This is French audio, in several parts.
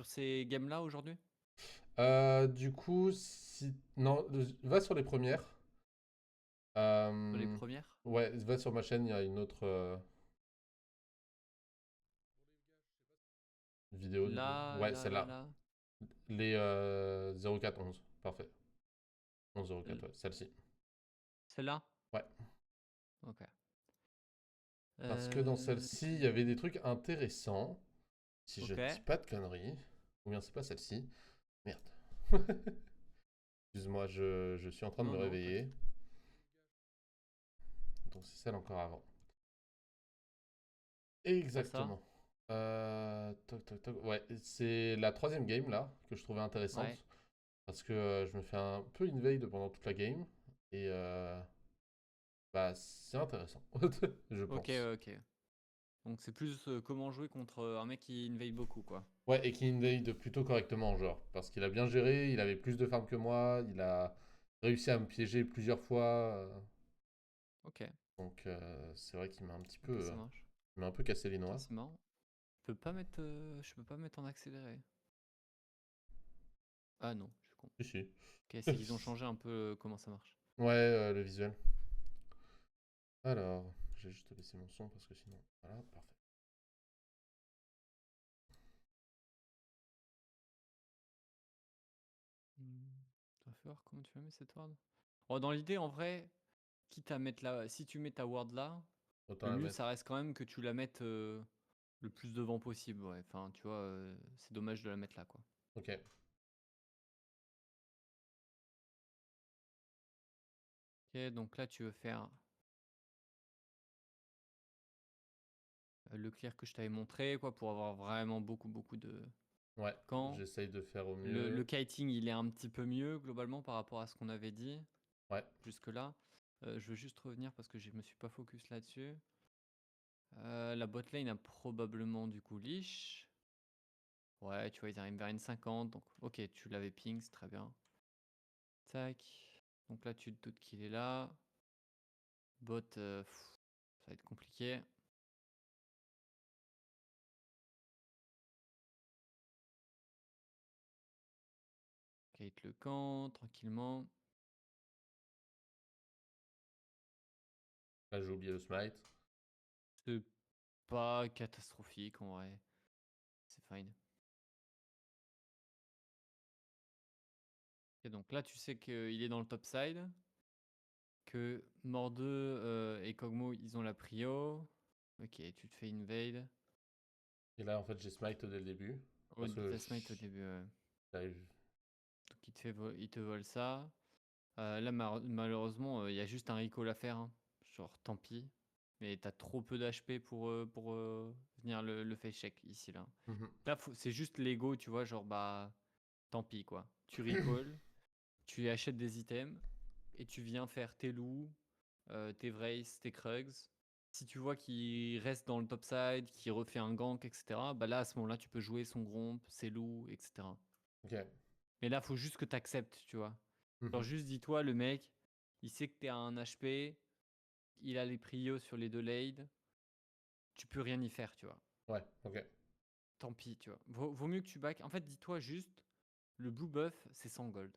ces games-là aujourd'hui? Du coup, si... Non, va sur les premières. Sur les Euh, premières? Ouais, va sur ma chaîne, il y a une autre vidéo du coup. Là, Ouais, là, là, celle-là. là. Les 0411. Parfait. 1104, L- ouais, celle-ci. Celle-là? Ouais. Ok. Parce que dans celle-ci, il y avait des trucs intéressants. Si je Ok. ne dis pas de conneries. Ou bien c'est pas celle-ci. Merde. Excuse-moi, je suis en train de me Non, non, réveiller. t'inquiète. Donc c'est celle encore avant. C'est pas ça? Exactement. Toc, toc, toc. Ouais, c'est la troisième game là que je trouvais Ouais. intéressante. Parce que je me fais un peu invade pendant toute la game. Et bah c'est intéressant, je Ok, pense. ok. Donc c'est plus comment jouer contre un mec qui invade beaucoup, quoi. Ouais, et qui invade plutôt correctement, genre. Parce qu'il a bien géré, il avait plus de farm que moi, il a réussi à me piéger plusieurs fois. Ok, Donc c'est vrai qu'il m'a un petit peu, ok, ça marche. il m'a un peu cassé les Ok, noix. c'est marrant. Je peux pas mettre en accéléré. Ah non, je suis con. Si, si. Ok, c'est qu'ils ont changé un peu comment ça marche. Ouais, le visuel. Alors, j'ai juste baissé mon son parce que sinon. Voilà, parfait. Tu vas faire comment tu vas mettre cette ward? Oh, dans l'idée, en vrai, quitte à mettre là, si tu mets ta ward là, Autant le la mieux ça mettre. reste quand même que tu la mettes le plus devant possible. Ouais. Enfin, tu vois, c'est dommage de la mettre là, quoi. Ok. Ok, donc là, tu veux faire le clear que je t'avais montré, quoi, pour avoir vraiment beaucoup de Ouais, camps. j'essaye de faire au Le mieux. kiting, il est un petit peu mieux globalement par rapport à ce qu'on avait dit Ouais. jusque-là. Je veux juste revenir parce que je me suis pas focus là-dessus. La botlane a probablement du coup leash. Ouais, tu vois, ils arrivent vers une 50. Donc, ok, tu l'avais ping, c'est très bien. Tac. Donc là, tu te doutes qu'il est là. Bot, ça va être compliqué. Kate le camp, tranquillement. Là, j'ai oublié le smite. C'est pas catastrophique en vrai. C'est fine. Et donc là, tu sais qu'il est dans le top side. Que Mord 2 et Kog'Maw, ils ont la prio. Ok, tu te fais invade. Et là, en fait, j'ai smite dès le début. Oh, Parce que t'as smite au début. j'arrive. Donc il te vole ça. Là, malheureusement, il y a juste un recall à faire, hein. Genre, tant pis. Mais t'as trop peu d'HP pour venir le face check ici, là. Mhm. Là, c'est juste l'ego, tu vois, genre, bah, tant pis, quoi. Tu recall, tu achètes des items, et tu viens faire tes loups, tes Vrace, tes Krugs. Si tu vois qu'il reste dans le topside, qu'il refait un gank, etc., bah là, à ce moment-là, tu peux jouer son gromp, ses loups, etc. Ok. Mais là, faut juste que tu acceptes, tu vois. Genre, Mhm. juste dis-toi, le mec, il sait que t'es à un HP, il a les prios sur les deux lades, tu peux rien y faire, tu vois. Ouais, ok. Tant pis, tu vois. Vaut mieux que tu back. En fait, dis-toi juste, le blue buff, c'est 100 gold.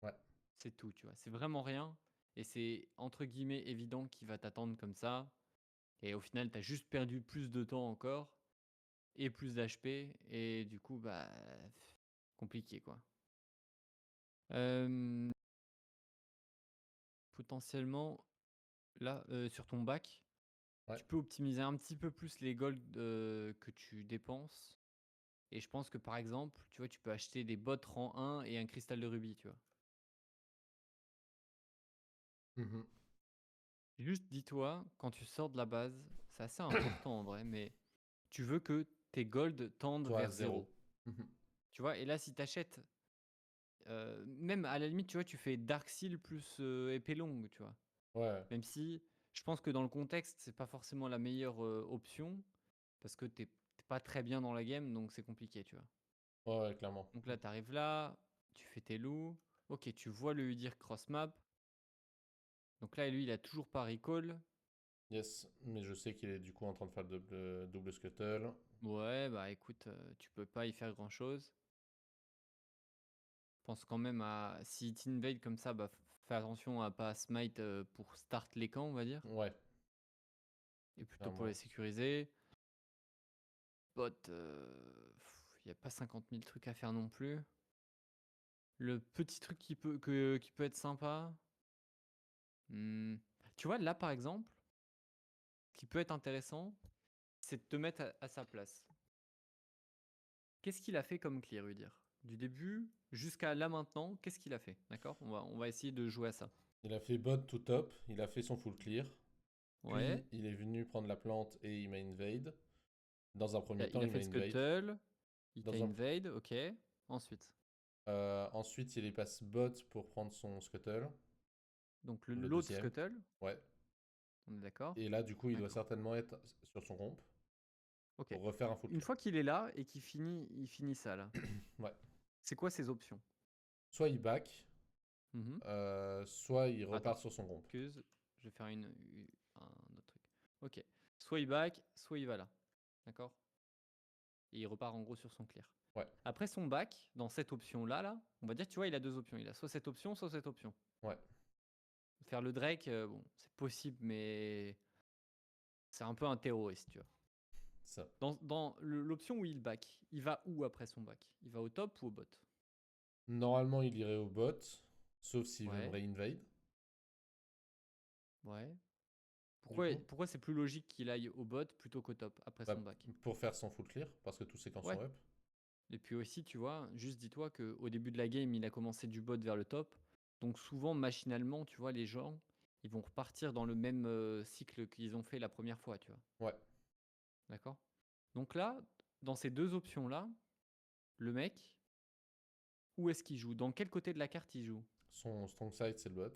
Ouais. C'est tout, tu vois. C'est vraiment rien. Et c'est entre guillemets évident qu'il va t'attendre comme ça. Et au final, t'as juste perdu plus de temps encore et plus d'HP. Et du coup, bah, compliqué quoi. Euh, Potentiellement, là, sur ton bac, Ouais. tu peux optimiser un petit peu plus les golds que tu dépenses. Et je pense que par exemple, tu vois, tu peux acheter des bots rang 1 et un cristal de rubis, tu vois. Mhm. Juste dis-toi, quand tu sors de la base, c'est assez important en vrai, mais tu veux que tes golds tendent Soit à vers zéro. 0. Mhm. Tu vois, et là, si tu achètes, même à la limite, tu vois, tu fais Dark Seal plus épée longue, tu vois. Ouais. Même si je pense que dans le contexte, c'est pas forcément la meilleure option, parce que t'es pas très bien dans la game, donc c'est compliqué, tu vois. Ouais, ouais, clairement. Donc là, tu arrives là, tu fais tes loups, ok, tu vois le Udyr cross map. Donc là, lui, il a toujours pas recall. Yes, mais je sais qu'il est du coup en train de faire le double scuttle. Ouais, bah écoute, tu peux pas y faire grand-chose. Pense quand même à si t'invade comme ça, bah fais attention à pas smite pour start les camps, on va dire, Ouais, et plutôt pour les clairement. sécuriser. Bot, y a pas 50 000 trucs à faire non plus. Le petit truc qui peut être sympa, tu vois, là par exemple, qui peut être intéressant, c'est de te mettre à sa place. Qu'est-ce qu'il a fait comme clear, Udir? Du début jusqu'à là maintenant, qu'est-ce qu'il a fait? D'accord, on va essayer de jouer à ça. Il a fait bot to top, il a fait son full clear. Ouais, Puis il est venu prendre la plante et il m'a invade. Dans un premier temps, il a il fait m'a le invade. scuttle, il t'a Dans un... invade, ok. Ensuite, Ensuite, il est passé bot pour prendre son scuttle, donc le l'autre deuxième. scuttle, Ouais. on est d'accord? Et là, du coup, il doit D'accord. certainement être sur son comp Ok. pour refaire un full Une clear. fois qu'il est là et il finit ça là, Ouais. c'est quoi ses options? Soit il back, Mhm. soit il repart Attends, sur son comp. excuse, je vais faire un autre truc. Ok. Soit il back, soit il va là. D'accord? Et il repart en gros sur son clear. Ouais. Après son back, dans cette option-là, là, on va dire, tu vois, il a deux options. Il a soit cette option, soit cette option. Ouais. Faire le Drake, bon, c'est possible, mais c'est un peu un terroriste, tu vois. Ça. Dans l'option où il back, il va où après son back? Il va au top ou au bot? Normalement, il irait au bot, sauf s'il veut me Ouais, re-invade. ouais. Du coup, Pourquoi c'est plus logique qu'il aille au bot plutôt qu'au top après bah, son back? pour faire son full clear, parce que tous ses camps Ouais. sont up. Et puis aussi, tu vois, juste dis-toi qu'au début de la game, il a commencé du bot vers le top. Donc souvent, machinalement, tu vois, les gens, ils vont repartir dans le même cycle qu'ils ont fait la première fois, tu vois. Ouais. D'accord? Donc là, dans ces deux options-là, le mec, où est-ce qu'il joue? Dans quel côté de la carte il joue? Son strong side, c'est le bot.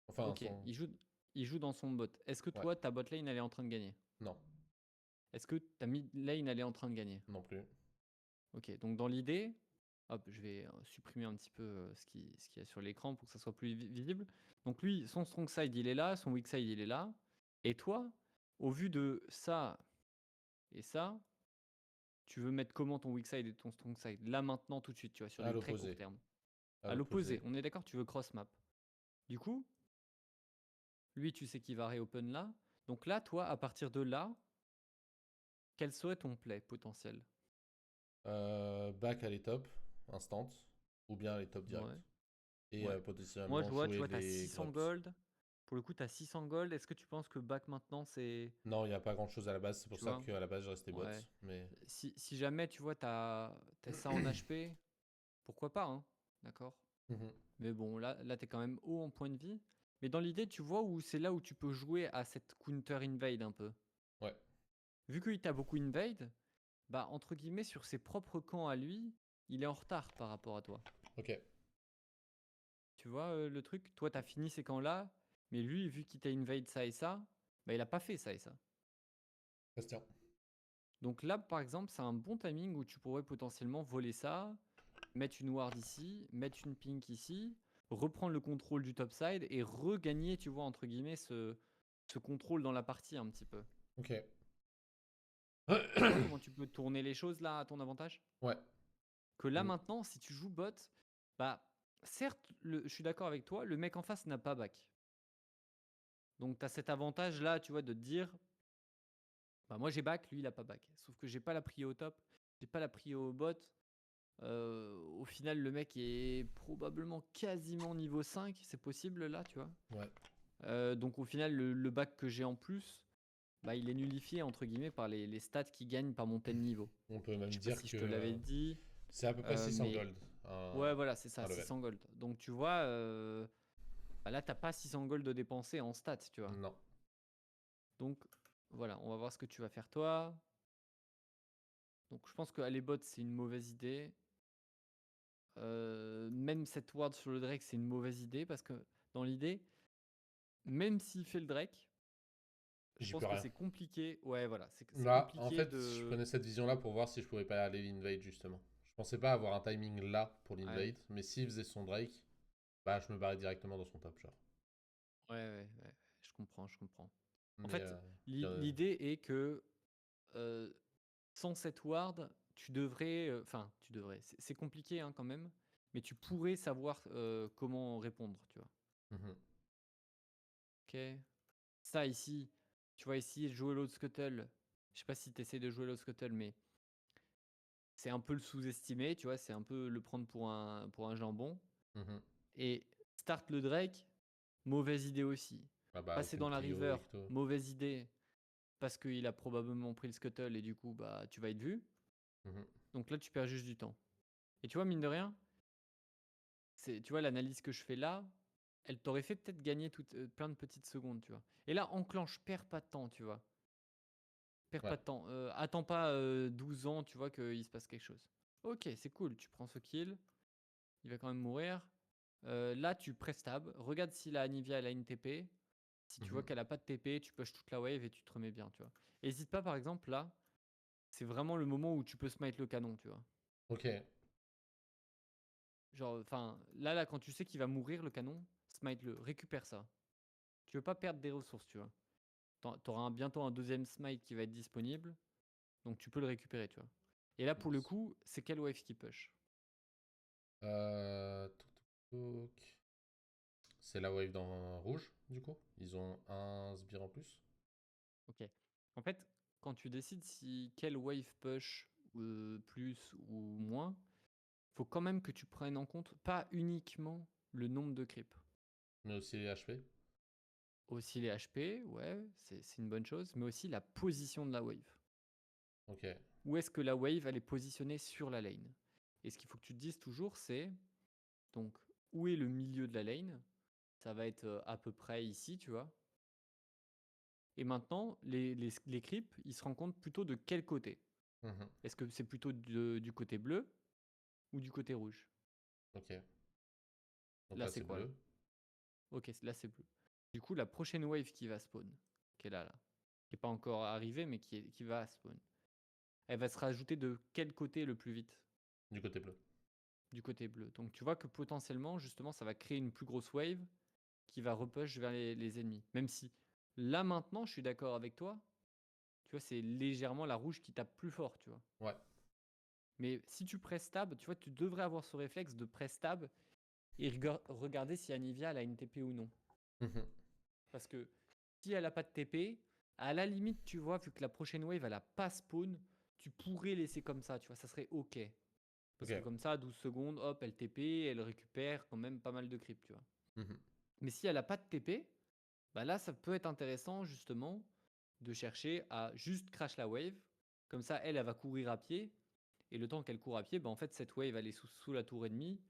Enfin, Ok, son. il joue dans son bot. Est-ce que Ouais. toi, ta bot lane, elle est en train de gagner? Non. Est-ce que ta mid lane, elle est en train de gagner? Non plus. Ok, donc dans l'idée, hop, je vais supprimer un petit peu ce qu'il y a sur l'écran pour que ça soit plus visible. Donc lui, son strong side, il est là, son weak side, il est là. Et toi, au vu de ça et ça, tu veux mettre comment ton weak side et ton strong side? Là, maintenant, tout de suite, tu vois, sur À du très court l'opposé. terme. À À l'opposé, l'opposé. on est d'accord, tu veux cross map. Du coup, lui, tu sais qu'il va reopen là. Donc là, toi, à partir de là, quel serait ton play potentiel? Back à les top, instant. Ou bien à les top Ouais. direct. Et Ouais. Moi, je potentiellement vois, tu jouer vois, tu as les 600 grubs. gold. Pour le coup, tu as 600 gold. Est-ce que tu penses que back maintenant, c'est. Non, il n'y a pas grand chose à la base. C'est pour Tu ça vois? qu'à la base, je restais bot. Ouais. Mais. Si jamais, tu vois, tu as ça en HP, pourquoi pas, hein? D'accord? Mhm. Mais bon, là tu es quand même haut en point de vie. Mais dans l'idée, tu vois, où c'est là où tu peux jouer à cette counter invade un peu. Ouais. Vu qu'il t'a beaucoup invade, bah, entre guillemets, sur ses propres camps à lui, il est en retard par rapport à toi. Ok. Tu vois le truc? Toi, tu as fini ces camps-là, mais lui, vu qu'il t'a invade ça et ça, bah, il a pas fait ça et ça. Bastien. Donc là, par exemple, c'est un bon timing où tu pourrais potentiellement voler ça, mettre une ward ici, mettre une pink ici, reprendre le contrôle du topside et regagner, tu vois, entre guillemets, ce contrôle dans la partie un petit peu. Ok. Tu vois comment tu peux tourner les choses là à ton avantage? Ouais. Que là Mm. maintenant, si tu joues bot, bah certes, je suis d'accord avec toi, le mec en face n'a pas back. Donc tu as cet avantage là, tu vois, de te dire, bah moi j'ai back, lui il a pas back. Sauf que j'ai pas la prio au top, j'ai pas la prio au bot. Au final, le mec est probablement quasiment niveau 5, c'est possible là, tu vois. Ouais. Donc au final, le bac que j'ai en plus, bah, il est nullifié entre guillemets par les stats qui gagnent par mon tel niveau. On peut Je même sais pas dire si je que te l'avais dit, c'est à peu près 600 mais gold. ouais, voilà, c'est ça, Un level. 600 gold. Donc tu vois, bah, là, t'as pas 600 gold de dépenser en stats, tu vois. Non. Donc voilà, on va voir ce que tu vas faire toi. Donc je pense qu'aller bot, c'est une mauvaise idée. Même cette ward sur le Drake, c'est une mauvaise idée parce que dans l'idée, même s'il fait le Drake, je J'y peux pense que rien. c'est compliqué. Ouais, voilà, c'est Là, en compliqué fait, je de. prenais cette vision-là pour voir si je pouvais pas aller l'invade justement. Je pensais pas avoir un timing là pour Ouais, l'invade, mais s'il faisait son Drake, bah je me barrais directement dans son top, genre. ouais, ouais, ouais, je comprends, je comprends. En Mais fait, il y a- l'idée est que euh, sans cette ward, tu devrais. Enfin, tu devrais. C'est compliqué hein, quand même, mais tu pourrais savoir comment répondre, tu vois. Mhm. Ok. Ça ici, tu vois ici, jouer l'autre Scuttle. Je sais pas si tu essaies de jouer l'autre Scuttle, mais c'est un peu le sous-estimer, tu vois. C'est un peu le prendre pour un jambon. Mhm. Et start le Drake, mauvaise idée aussi. Ah bah, Passer aucune dans la prio river, et tout. mauvaise idée. Parce qu'il a probablement pris le Scuttle et du coup, bah, tu vas être vu. Mhm. Donc là, tu perds juste du temps. Et tu vois, mine de rien, tu vois, l'analyse que je fais là, elle t'aurait fait peut-être gagner plein de petites secondes, tu vois. Et là, enclenche, perds pas de temps, tu vois. Perds Ouais. pas de temps. Attends pas 12 ans, tu vois, qu'il se passe quelque chose. Ok, c'est cool, tu prends ce kill. Il va quand même mourir. Là, tu prestab. Regarde si la Anivia elle a une TP. Si tu vois Mhm. qu'elle a pas de TP, tu push toute la wave et tu te remets bien, tu vois. Hésite pas, par exemple, là, c'est vraiment le moment où tu peux smite le canon, tu vois. Ok. Genre, enfin, là, quand tu sais qu'il va mourir le canon, smite-le, récupère ça. Tu veux pas perdre des ressources, tu vois. T'auras bientôt un deuxième smite qui va être disponible, donc tu peux le récupérer, tu vois. Et là, pour le Yes. coup, c'est quelle wave qui push? Toc, toc, toc. C'est la wave dans rouge, du coup. Ils ont un sbire en plus. Ok. En fait, quand tu décides si quelle wave push plus ou moins, faut quand même que tu prennes en compte pas uniquement le nombre de creeps. Mais aussi les HP. Aussi les HP, ouais, c'est une bonne chose, mais aussi la position de la wave. Ok. Où est-ce que la wave elle est positionnée sur la lane? Et ce qu'il faut que tu te dises toujours, c'est donc où est le milieu de la lane? Ça va être à peu près ici, tu vois. Et maintenant, les creeps, ils se rendent compte plutôt de quel côté? Mhm. Est-ce que c'est plutôt du côté bleu ou du côté rouge? Ok. Donc Là, là, c'est c'est quoi là? bleu. Ok, là, c'est bleu. Du coup, la prochaine wave qui va spawn, qui est là, qui n'est pas encore arrivée, mais qui va spawn, elle va se rajouter de quel côté le plus vite? Du côté bleu. Du côté bleu. Donc, tu vois que potentiellement, justement, ça va créer une plus grosse wave qui va repush vers les ennemis. Même si, là, maintenant, je suis d'accord avec toi, tu vois, c'est légèrement la rouge qui tape plus fort, tu vois. Ouais. Mais si tu presses tab, tu vois, tu devrais avoir ce réflexe de press tab et regarder si Anivia elle a une TP ou non. Mhm. Parce que si elle a pas de TP, à la limite, tu vois, vu que la prochaine wave elle a pas spawn, tu pourrais laisser comme ça, tu vois, ça serait ok. Parce que Ok. comme ça, 12 secondes, hop, elle TP, elle récupère quand même pas mal de creep, tu vois. Mhm. Mais si elle a pas de TP, bah là, ça peut être intéressant justement de chercher à juste crash la wave. Comme ça, elle va courir à pied. Et le temps qu'elle court à pied, bah en fait, cette wave, elle est sous la tour ennemie.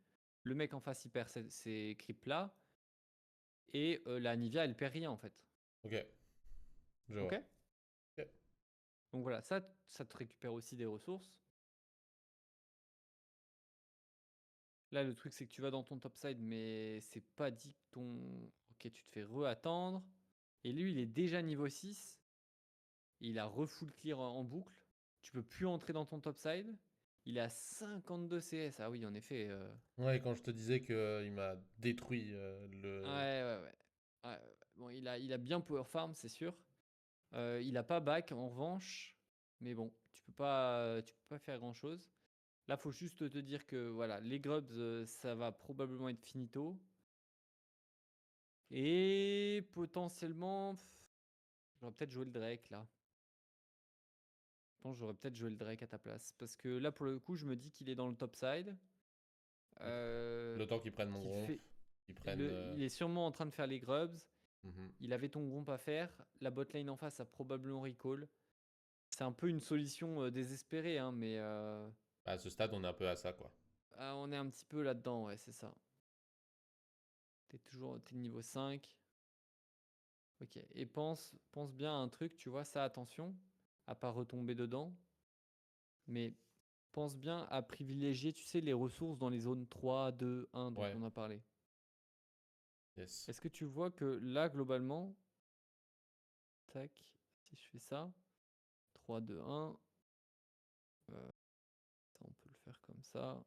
Le mec en face, il perd ses creeps là. Et la Nivea, elle perd rien en fait. Ok. Je Ok? vois. Ok. Donc voilà, ça te récupère aussi des ressources. Là, le truc, c'est que tu vas dans ton topside, mais c'est pas dit que ton. Ok, tu te fais re-attendre. Et lui, il est déjà niveau 6. Il a refull clear en boucle. Tu peux plus entrer dans ton topside. Il a 52 CS. Ah oui, en effet. Ouais, quand je te disais que il m'a détruit Ouais, le. ouais, ouais. Ouais, ouais. Bon, il a bien power farm, c'est sûr. Il a pas back en revanche. Mais bon, tu peux pas faire grand chose. Là, faut juste te dire que voilà, les grubs, ça va probablement être finito. Et potentiellement, j'aurais peut-être joué le Drake là. Je pense que j'aurais peut-être joué le Drake à ta place. Parce que là, pour le coup, je me dis qu'il est dans le top side. Le temps qu'ils prennent mon Qu'il gromp, fait. qu'ils prennent. Il est sûrement en train de faire les grubs. Mhm. Il avait ton gromp à faire. La botlane en face a probablement recall. C'est un peu une solution désespérée, hein, mais À ce stade, on est un peu à ça, quoi. on est un petit peu là-dedans, ouais, c'est ça. T'es niveau 5. Ok, et pense bien à un truc, tu vois, ça, attention, à pas retomber dedans, mais pense bien à privilégier, tu sais, les ressources dans les zones 3, 2, 1 dont Ouais. on a parlé. Yes. Est-ce que tu vois que là, globalement, tac, si je fais ça, 3, 2, 1, ça, on peut le faire comme ça,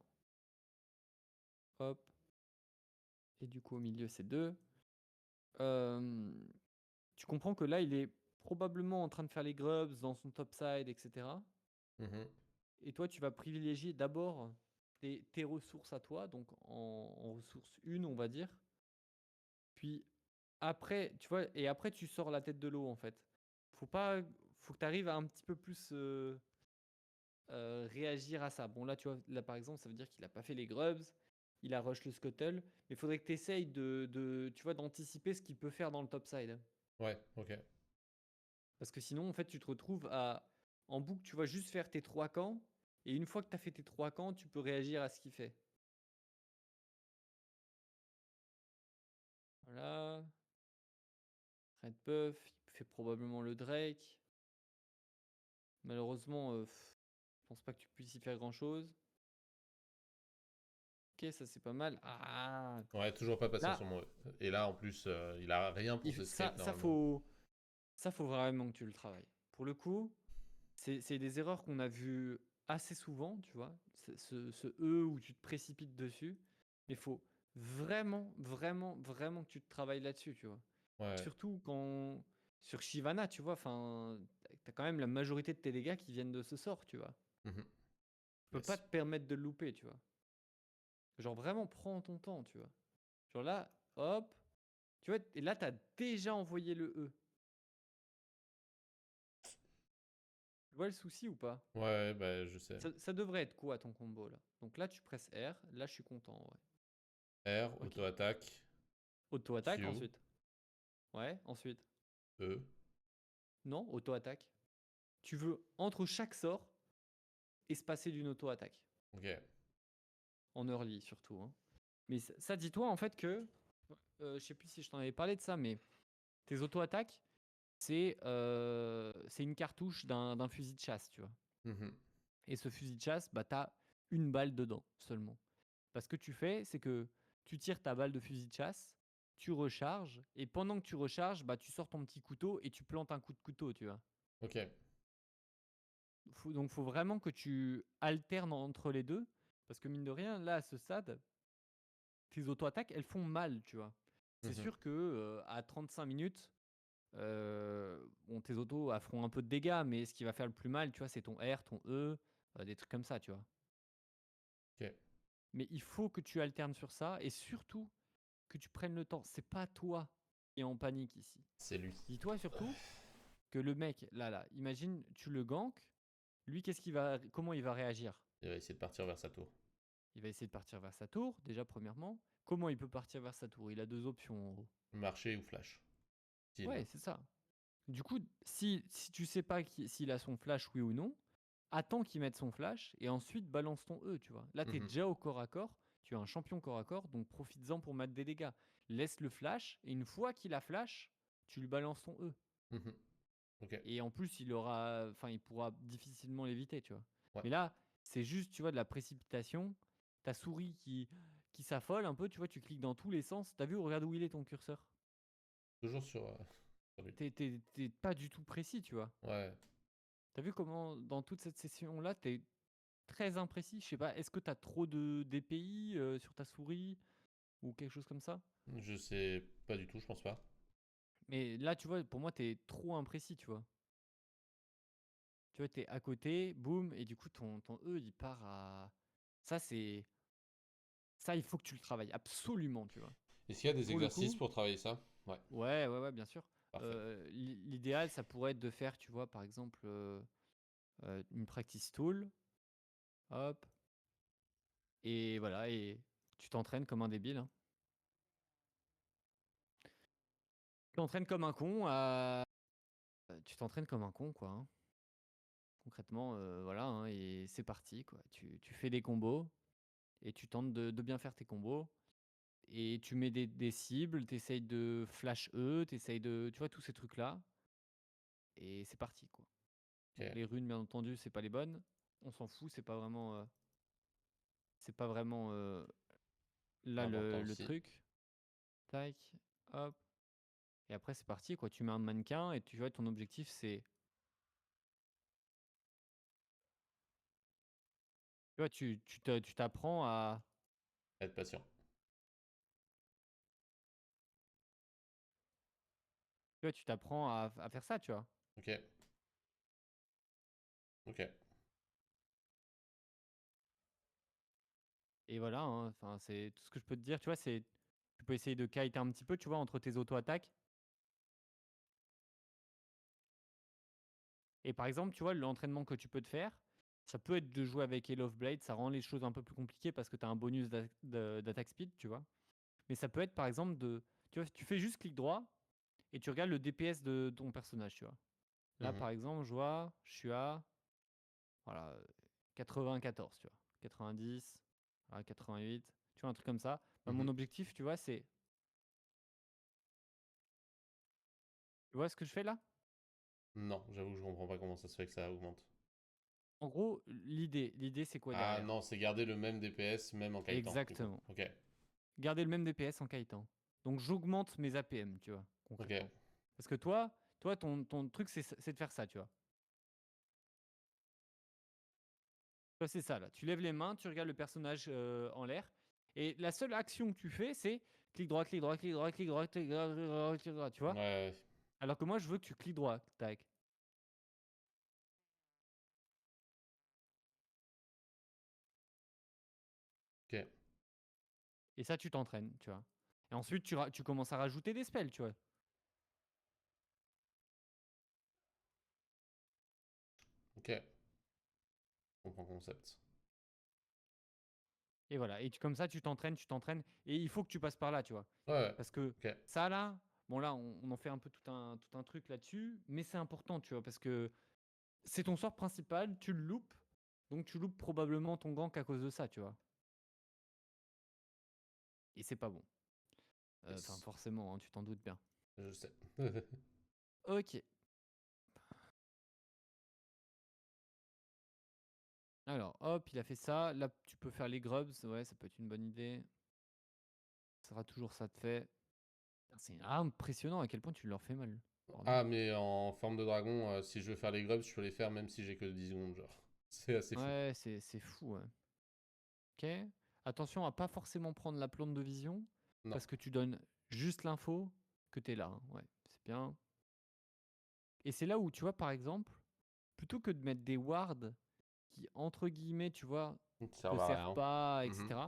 hop, et du coup, au milieu, c'est 2. Tu comprends que là, il est probablement en train de faire les grubs dans son topside, etc. Mhm. Et toi, tu vas privilégier d'abord tes ressources à toi, donc en ressources 1, on va dire. Puis après, tu vois, et après, tu sors la tête de l'eau, en fait. Faut pas, faut que tu arrives à un petit peu plus réagir à ça. Bon, là, tu vois, là, par exemple, ça veut dire qu'il a pas fait les grubs, il a rush le scuttle, mais il faudrait que tu essayes tu vois, d'anticiper ce qu'il peut faire dans le topside. Ouais, ok. Parce que sinon, en fait, tu te retrouves en boucle, tu vas juste faire tes 3 camps, et une fois que tu as fait tes 3 camps, tu peux réagir à ce qu'il fait. Voilà. Red Buff, il fait probablement le Drake. Malheureusement, je pense pas que tu puisses y faire grand chose. Ok, ça c'est pas mal. Ah, Ouais, toujours pas patient là, sur mon E. Et là, en plus, il a rien pour s'escape ça normalement. faut vraiment que tu le travailles. Pour le coup, c'est des erreurs qu'on a vues assez souvent, tu vois. Ce E où tu te précipites dessus. Mais il faut vraiment, vraiment, vraiment que tu te travailles là-dessus, tu vois. Ouais. Surtout quand sur Shyvana, tu vois, enfin, t'as quand même la majorité de tes dégâts qui viennent de ce sort, tu vois. Mhm. Tu peux pas Yes. te permettre de le louper, tu vois. Genre vraiment, prends ton temps, tu vois. Genre là, hop, tu vois, et là, t'as déjà envoyé le E. Tu vois le souci ou pas? Ouais, bah je sais. Ça devrait être quoi ton combo là? Donc là, tu presses R. Là, je suis content, ouais. R, Ok. auto-attaque, Auto-attaque Q, ensuite. Ouais, ensuite. E. Non, auto-attaque. Tu veux, entre chaque sort, espacer d'une auto-attaque. Ok. En early surtout, hein. Mais ça, dis-toi en fait que, je sais plus si je t'en avais parlé de ça, mais tes auto-attaques, c'est une cartouche d'un fusil de chasse, tu vois. Mhm. Et ce fusil de chasse, bah, t'as une balle dedans seulement. Parce que tu fais, c'est que tu tires ta balle de fusil de chasse, tu recharges, et pendant que tu recharges, bah, tu sors ton petit couteau et tu plantes un coup de couteau, tu vois. Ok. Donc, faut vraiment que tu alternes entre les deux, parce que mine de rien, là, à ce stade, tes auto-attaques, elles font mal, tu vois. C'est Mhm. sûr que à 35 minutes, bon, tes autos feront un peu de dégâts, mais ce qui va faire le plus mal, tu vois, c'est ton R, ton E, des trucs comme ça, tu vois. Ok. Mais il faut que tu alternes sur ça, et surtout que tu prennes le temps. C'est pas toi qui es en panique ici. C'est lui. Dis-toi surtout que le mec, là, imagine, tu le gank, lui, comment il va réagir? Il va essayer de partir vers sa tour. Il va essayer de partir vers sa tour, déjà premièrement. Comment il peut partir vers sa tour? Il a deux options en gros. Marcher ou flash. Style. Ouais, c'est ça. Du coup, si tu sais pas s'il a son flash, oui ou non, attends qu'il mette son flash et ensuite balance ton E, tu vois. Là, tu es Mhm. déjà au corps à corps, tu es un champion corps à corps, donc profites-en pour mettre des dégâts. Laisse le flash et une fois qu'il a flash, tu lui balances ton E. Mhm. Ok. Et en plus, il pourra difficilement l'éviter, tu vois. Ouais. Mais là, c'est juste, tu vois, de la précipitation. Ta souris qui s'affole un peu, tu vois, tu cliques dans tous les sens. T'as vu, regarde où il est ton curseur. Toujours sur lui. T'es pas du tout précis, tu vois. Ouais. T'as vu comment, dans toute cette session-là, t'es très imprécis. Je sais pas, est-ce que t'as trop de DPI sur ta souris ou quelque chose comme ça? Je sais pas du tout, je pense pas. Mais là, tu vois, pour moi, t'es trop imprécis, tu vois. Tu vois, t'es à côté, boum, et du coup, ton E, il part à. Ça, c'est. Ça, il faut que tu le travailles absolument, tu vois. Est-ce qu'il y a des Pour le exercices coup, pour travailler ça? Ouais. ouais, bien sûr. Parfait. L'idéal, ça pourrait être de faire, tu vois, par exemple, une practice tool, hop, et voilà, et tu t'entraînes comme un débile, hein. Tu t'entraînes comme un con, tu t'entraînes comme un con, quoi, hein. Concrètement, voilà, hein, et c'est parti, quoi. Tu fais des combos et tu tentes de bien faire tes combos. Et tu mets des cibles, tu essayes de flash E, tu essayes de. Tu vois, tous ces trucs-là. Et c'est parti, quoi. Donc Ok. les runes, bien entendu, c'est pas les bonnes. On s'en fout, c'est pas vraiment. C'est pas vraiment là Important le aussi. truc. Tac, hop. Et après, c'est parti, quoi. Tu mets un mannequin et tu vois, ton objectif, c'est. Tu vois, tu t'apprends à. Être patient. Tu vois, tu t'apprends à faire ça, tu vois. Ok. Ok. Et voilà, hein, enfin, c'est tout ce que je peux te dire, tu vois, c'est tu peux essayer de kiter un petit peu, tu vois, entre tes auto-attaques. Et par exemple, tu vois, l'entraînement que tu peux te faire, ça peut être de jouer avec Halo of Blade, ça rend les choses un peu plus compliquées parce que tu as un bonus d'attaque speed, tu vois. Mais ça peut être par exemple de. Tu vois, tu fais juste clic droit et tu regardes le DPS de ton personnage, tu vois. Là, Mhm. par exemple, je suis à voilà, 94, tu vois. 90, voilà, 88, tu vois, un truc comme ça. Bah, mon Mhm. objectif, tu vois, c'est. Tu vois ce que je fais là? Non, j'avoue que je comprends pas comment ça se fait que ça augmente. En gros, l'idée, c'est quoi Ah derrière? non, c'est garder le même DPS même en kitant, du coup. Exactement. Ok. Garder le même DPS en kitant. Donc j'augmente mes APM, tu vois, Ok. concrètement. Parce que toi ton truc, c'est de faire ça, tu vois. Toi, c'est ça, là. Tu lèves les mains, tu regardes le personnage en l'air. Et la seule action que tu fais, c'est clic droit, clic droit, clic droit, clic droit, clic droit, clic droit, clic droit, tu vois. Ouais. Alors que moi, je veux que tu cliques droit, tac. Ok. Et ça, tu t'entraînes, tu vois. Et ensuite, tu commences à rajouter des spells, tu vois. Ok. Je comprends le concept. Et voilà. Et comme ça, tu t'entraînes, tu t'entraînes. Et il faut que tu passes par là, tu vois. Ouais. Parce que Ok. ça, là, bon, là, on en fait un peu tout un truc là-dessus. Mais c'est important, tu vois. Parce que c'est ton sort principal, tu le loupes. Donc, tu loupes probablement ton gank à cause de ça, tu vois. Et c'est pas bon. Enfin, Yes. forcément, hein, tu t'en doutes bien. Je sais. Ok. Alors, hop, il a fait ça. Là, tu peux faire les grubs. Ouais, ça peut être une bonne idée. Ça sera toujours ça de fait. C'est impressionnant à quel point tu leur fais mal. Bordel. Ah, mais en forme de dragon, si je veux faire les grubs, je peux les faire même si j'ai que 10 secondes, genre. C'est assez fou. Ouais, c'est fou. Ouais. Ok. Attention à pas forcément prendre la plante de vision. Non. Parce que tu donnes juste l'info que t'es là. Hein. Ouais, c'est bien. Et c'est là où, tu vois, par exemple, plutôt que de mettre des wards qui, entre guillemets, tu vois, Ça te sert à servent rien. pas, Mhm. etc.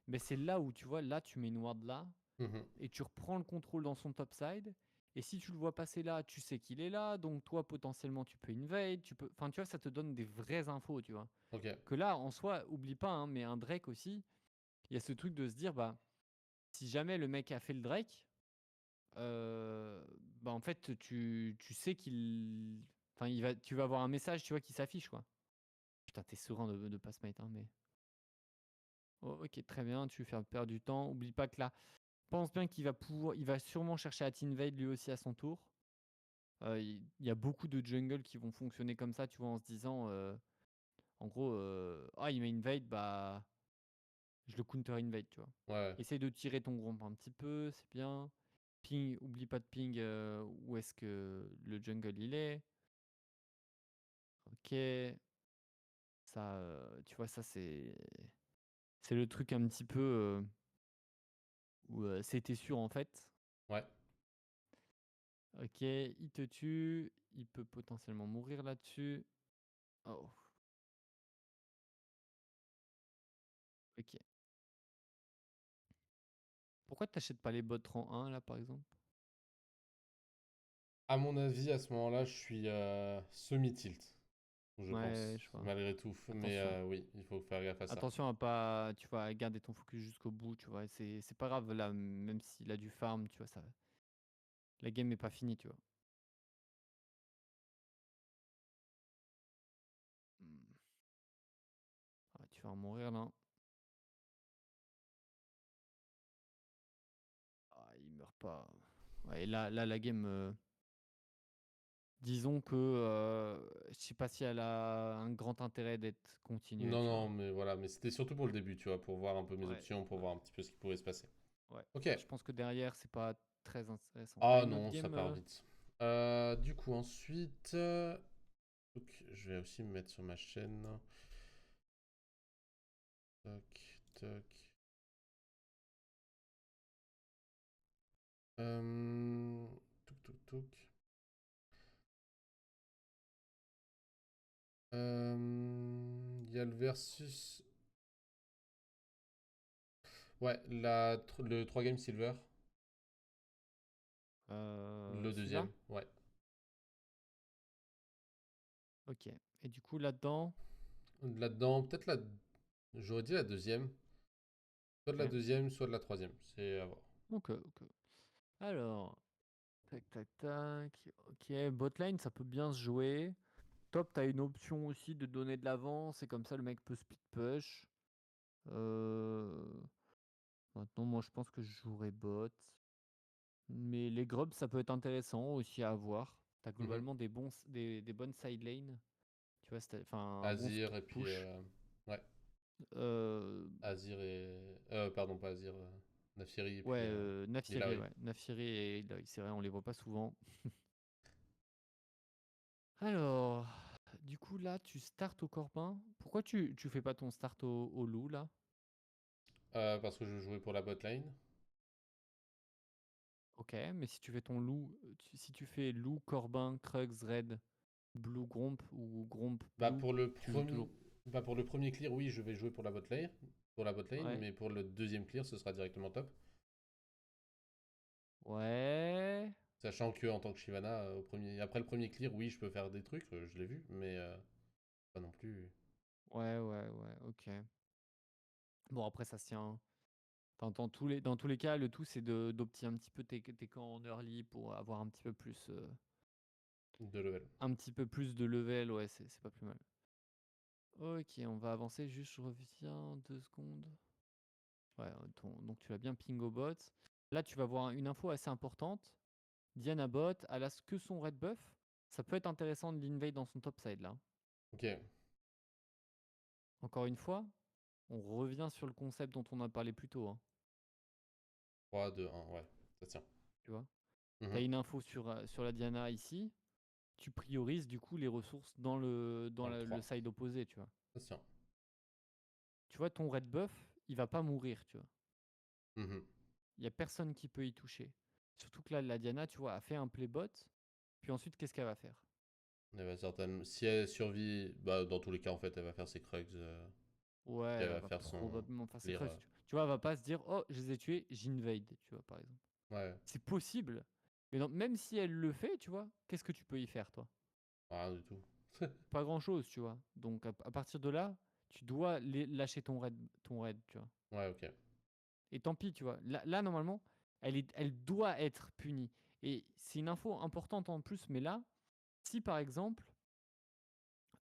Mais c'est là où, tu vois, là, tu mets une ward là. Mhm. Et tu reprends le contrôle dans son topside. Et si tu le vois passer là, tu sais qu'il est là. Donc toi, potentiellement, tu peux invade. Enfin, tu vois, ça te donne des vraies infos, tu vois. Ok. Que là, en soi, oublie pas, hein, mais un Drake aussi, il y a ce truc de se dire, bah, si jamais le mec a fait le Drake, bah en fait, tu sais qu'il. Enfin, tu vas avoir un message, tu vois, qui s'affiche, quoi. Putain, t'es serein de pas smite, hein, mais. Oh, ok, très bien, tu fais perdre du temps. Oublie pas que là, pense bien il va sûrement chercher à t'invade lui aussi à son tour. Il y a beaucoup de jungles qui vont fonctionner comme ça, tu vois, en se disant, en gros, ah, il m'a invade, bah, je le counter invade, tu vois. Ouais. Essaye de tirer ton groupe un petit peu, c'est bien. Ping, oublie pas de ping où est-ce que le jungle il est. Ok, ça, tu vois, ça c'est le truc un petit peu où c'était sûr en fait. Ouais. Ok, il te tue, il peut potentiellement mourir là-dessus. Oh, ok. Pourquoi t'achètes pas les bots rang 1 là par exemple? À mon avis, à ce moment-là, je suis semi-tilt, je Ouais, pense, je vois. malgré tout. Mais Attention. oui, il faut faire gaffe à ça. Attention à pas, tu vois, à garder ton focus jusqu'au bout, tu vois. C'est pas grave là, même s'il a du farm, tu vois, ça. La game est pas finie, tu vois. Hmm. Ah, tu vas en mourir là. Ah, il meurt pas. Ouais, et là, la game. Disons que je sais pas si elle a un grand intérêt d'être continuée, Non, tu non, vois. mais voilà, mais c'était surtout pour le début, tu vois, pour voir un peu mes Ouais, options, pour ouais, voir un petit peu ce qui pouvait se passer. ouais. Ok. Je pense que derrière, c'est pas très intéressant. T'as Ah une autre non, ça game part vite. Du coup, ensuite, donc, je vais aussi me mettre sur ma chaîne. Toc, toc. Toc, toc, toc. Il y a le versus. Ouais, le 3 game silver. Le Celui-là? deuxième, ouais. Ok. Et du coup, là-dedans, Là-dedans, peut-être la. J'aurais dit la deuxième. Soit de la ok. deuxième, soit de la troisième. C'est à voir. Ok, ok. Alors, tac, tac, tac. Ok, botlane, ça peut bien se jouer. Top, t'as une option aussi de donner de l'avance, et comme ça, le mec peut speed push. Euh, Maintenant, moi, je pense que je jouerai bot. Mais les grubs, ça peut être intéressant aussi à avoir. T'as Mhm. globalement des bonnes side lanes. Tu vois, enfin, un bon Azir speed et puis. push. Ouais. Euh, Azir et. Pardon, pas Azir. Naafiri et ouais, puis. Naafiri, Illaoi. ouais. Naafiri et Eloy, c'est vrai, on les voit pas souvent. Alors, du coup, là, tu startes au Corbin. Pourquoi tu fais pas ton start au loup, là? Parce que je jouais pour la bot lane. Ok, mais si tu fais ton loup, si tu fais loup, Corbin, Krugs, Red, Blue, Gromp ou Gromp, Bah Blue, pour le tu joues premier. toujours. Bah pour le premier clear, oui, je vais jouer pour la bot lane. Pour la bot lane, Ouais. mais pour le deuxième clear, ce sera directement top. Ouais. Sachant que en tant que Shyvana, après le premier clear, oui, je peux faire des trucs, je l'ai vu, mais pas non plus. Ouais, ouais, ouais, ok. Bon, après, ça se tient. Enfin, dans tous les cas, le tout, c'est d'opter un petit peu tes camps en early pour avoir De level. un petit peu plus de level. Ouais, c'est pas plus mal. Ok, on va avancer. Juste, je reviens 2 secondes. Ouais, donc tu l'as bien ping au bot. Là, tu vas voir une info assez importante. Diana bot, elle a que son red buff. Ça peut être intéressant de l'invade dans son top side là. Ok, Encore une fois, on revient sur le concept dont on a parlé plus tôt, hein, 3, 2, 1, ouais, ça tient. tu vois. Tu as Mhm. une info sur la Diana ici. Tu priorises du coup les ressources Dans le le 3, side opposé, tu vois. ça tient. Tu vois, ton red buff, il va pas mourir, tu vois. Mhm. Il y a personne qui peut y toucher. Surtout que là, la Diana, tu vois, a fait un playbot. Puis ensuite, qu'est-ce qu'elle va faire? Elle va certainement. Si elle survit, bah dans tous les cas, en fait, elle va faire ses Krugs. Ouais, Puis elle elle va va faire son probablement faire ses clear. crux. Tu vois, elle va pas se dire, oh, je les ai tués, j'invade, tu vois, par exemple. Ouais, C'est possible. Mais non, même si elle le fait, tu vois, qu'est-ce que tu peux y faire, toi? rien du tout. Pas grand-chose, tu vois. Donc, à partir de là, tu dois lâcher ton raid, tu vois. Ouais, ok. Et tant pis, tu vois. Là, normalement, elle doit être punie. Et c'est une info importante en plus, mais là, si par exemple,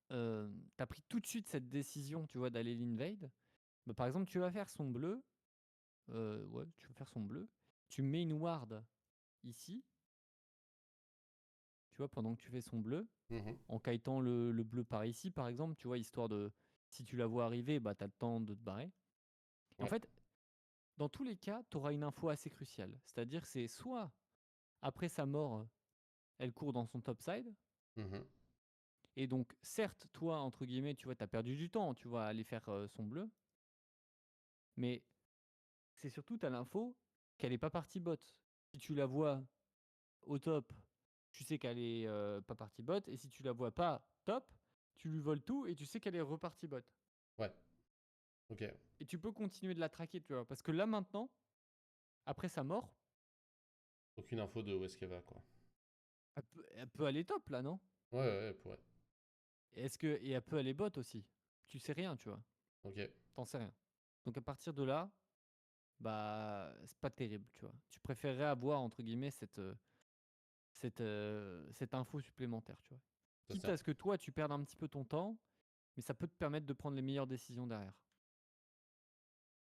tu as pris tout de suite cette décision, tu vois, d'aller l'invade, bah, par exemple, tu vas faire son bleu, ouais, tu vas faire son bleu, tu mets une ward ici, tu vois, pendant que tu fais son bleu, Mhm. en kitant le bleu par ici, par exemple, tu vois, histoire de, si tu la vois arriver, bah, tu as le temps de te barrer. Et en Ouais. fait, dans tous les cas, tu auras une info assez cruciale. C'est-à-dire, c'est soit après sa mort, elle court dans son topside. Mhm. Et donc, certes, toi, entre guillemets, tu vois, tu as perdu du temps, tu vois, à aller faire son bleu. Mais c'est surtout, tu as l'info qu'elle n'est pas partie bot. Si tu la vois au top, tu sais qu'elle est pas partie bot. Et si tu la vois pas top, tu lui voles tout et tu sais qu'elle est repartie bot. Ouais, ok. Et tu peux continuer de la traquer, tu vois. Parce que là, maintenant, après sa mort, Aucune info de où est-ce qu'elle va, quoi. elle peut aller top, là, non? Ouais, ouais, elle pourrait. Et elle peut aller bot aussi. Tu sais rien, tu vois. Ok, T'en sais rien. Donc à partir de là, bah c'est pas terrible, tu vois. Tu préférerais avoir entre guillemets cette info supplémentaire, tu vois. ça Quitte tient. à ce que toi tu perdes un petit peu ton temps, mais ça peut te permettre de prendre les meilleures décisions derrière.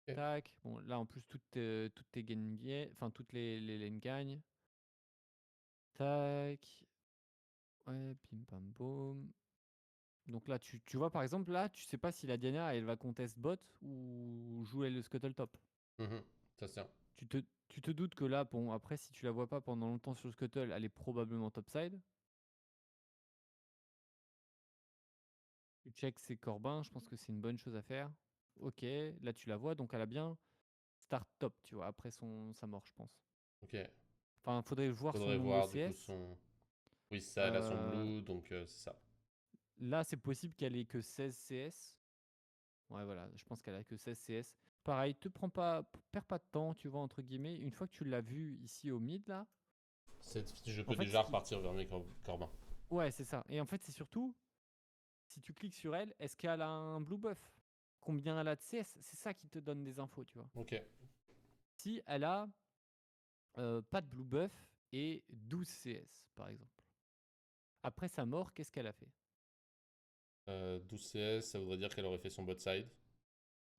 Ok. Tac. Bon, là en plus toutes tes gains, enfin toutes les lanes gagnent. Tac. Ouais, pim pam boum. Donc là, tu vois par exemple là, tu sais pas si la Diana elle va contest bot ou jouer le scuttle top. Mhm. Ça tient. Tu te doutes que là, bon, après, si tu la vois pas pendant longtemps sur le scuttle, elle est probablement topside. Tu check ses corbins, je pense que c'est une bonne chose à faire. Ok, là tu la vois, donc elle a bien start top, tu vois, après sa mort, je pense. Ok. Enfin, faudrait voir son Faudrait nombre voir du coup d'OCS. son. Oui, c'est ça, elle a son Euh, blue, donc c'est ça. Là, c'est possible qu'elle ait que 16 CS. Ouais, voilà, je pense qu'elle a que 16 CS. Pareil, perds pas de temps, tu vois, entre guillemets. Une fois que tu l'as vu ici au mid, là, Je en peux fait, déjà repartir vers mes corbins. ouais, c'est ça. Et en fait, c'est surtout, si tu cliques sur elle, est-ce qu'elle a un blue buff? Combien elle a de CS? C'est ça qui te donne des infos, tu vois. Ok. Si elle a pas de blue buff et 12 CS, par exemple. Après sa mort, qu'est-ce qu'elle a fait? 12 CS, ça voudrait dire qu'elle aurait fait son bot side.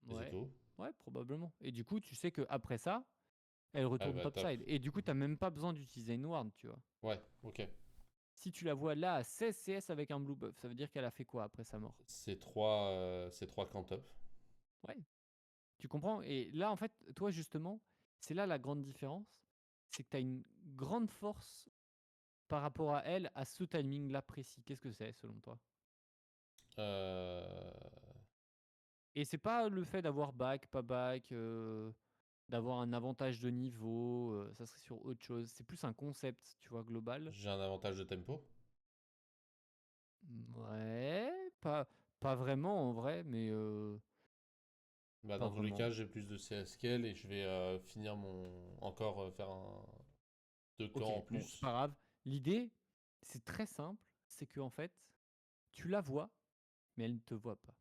Et c'est Ouais, tout. ouais, probablement. Et du coup, tu sais qu'après ça, elle Elle retourne va top. topside. Et du coup, t'as même pas besoin d'utiliser une ward, tu vois. Ouais, ok. Si tu la vois là à 16 CS avec un blue buff, ça veut dire qu'elle a fait quoi après sa mort? C'est 3 camp top. Ouais, tu comprends? Et là, en fait, toi, justement, c'est là la grande différence. C'est que tu as une grande force par rapport à elle à ce timing-là précis. Qu'est-ce que c'est, selon toi? Euh... Et c'est pas le fait d'avoir back, pas back, d'avoir un avantage de niveau, ça serait sur autre chose. C'est plus un concept, tu vois, global. J'ai un avantage de tempo. Ouais, pas vraiment en vrai, mais Bah, pas dans tous les cas, vraiment. j'ai plus de CS qu'elle et je vais finir mon. Encore faire un. Deux Ok, camps en bon, c'est plus. pas grave. L'idée, c'est très simple, c'est que en fait, tu la vois, mais elle ne te voit pas.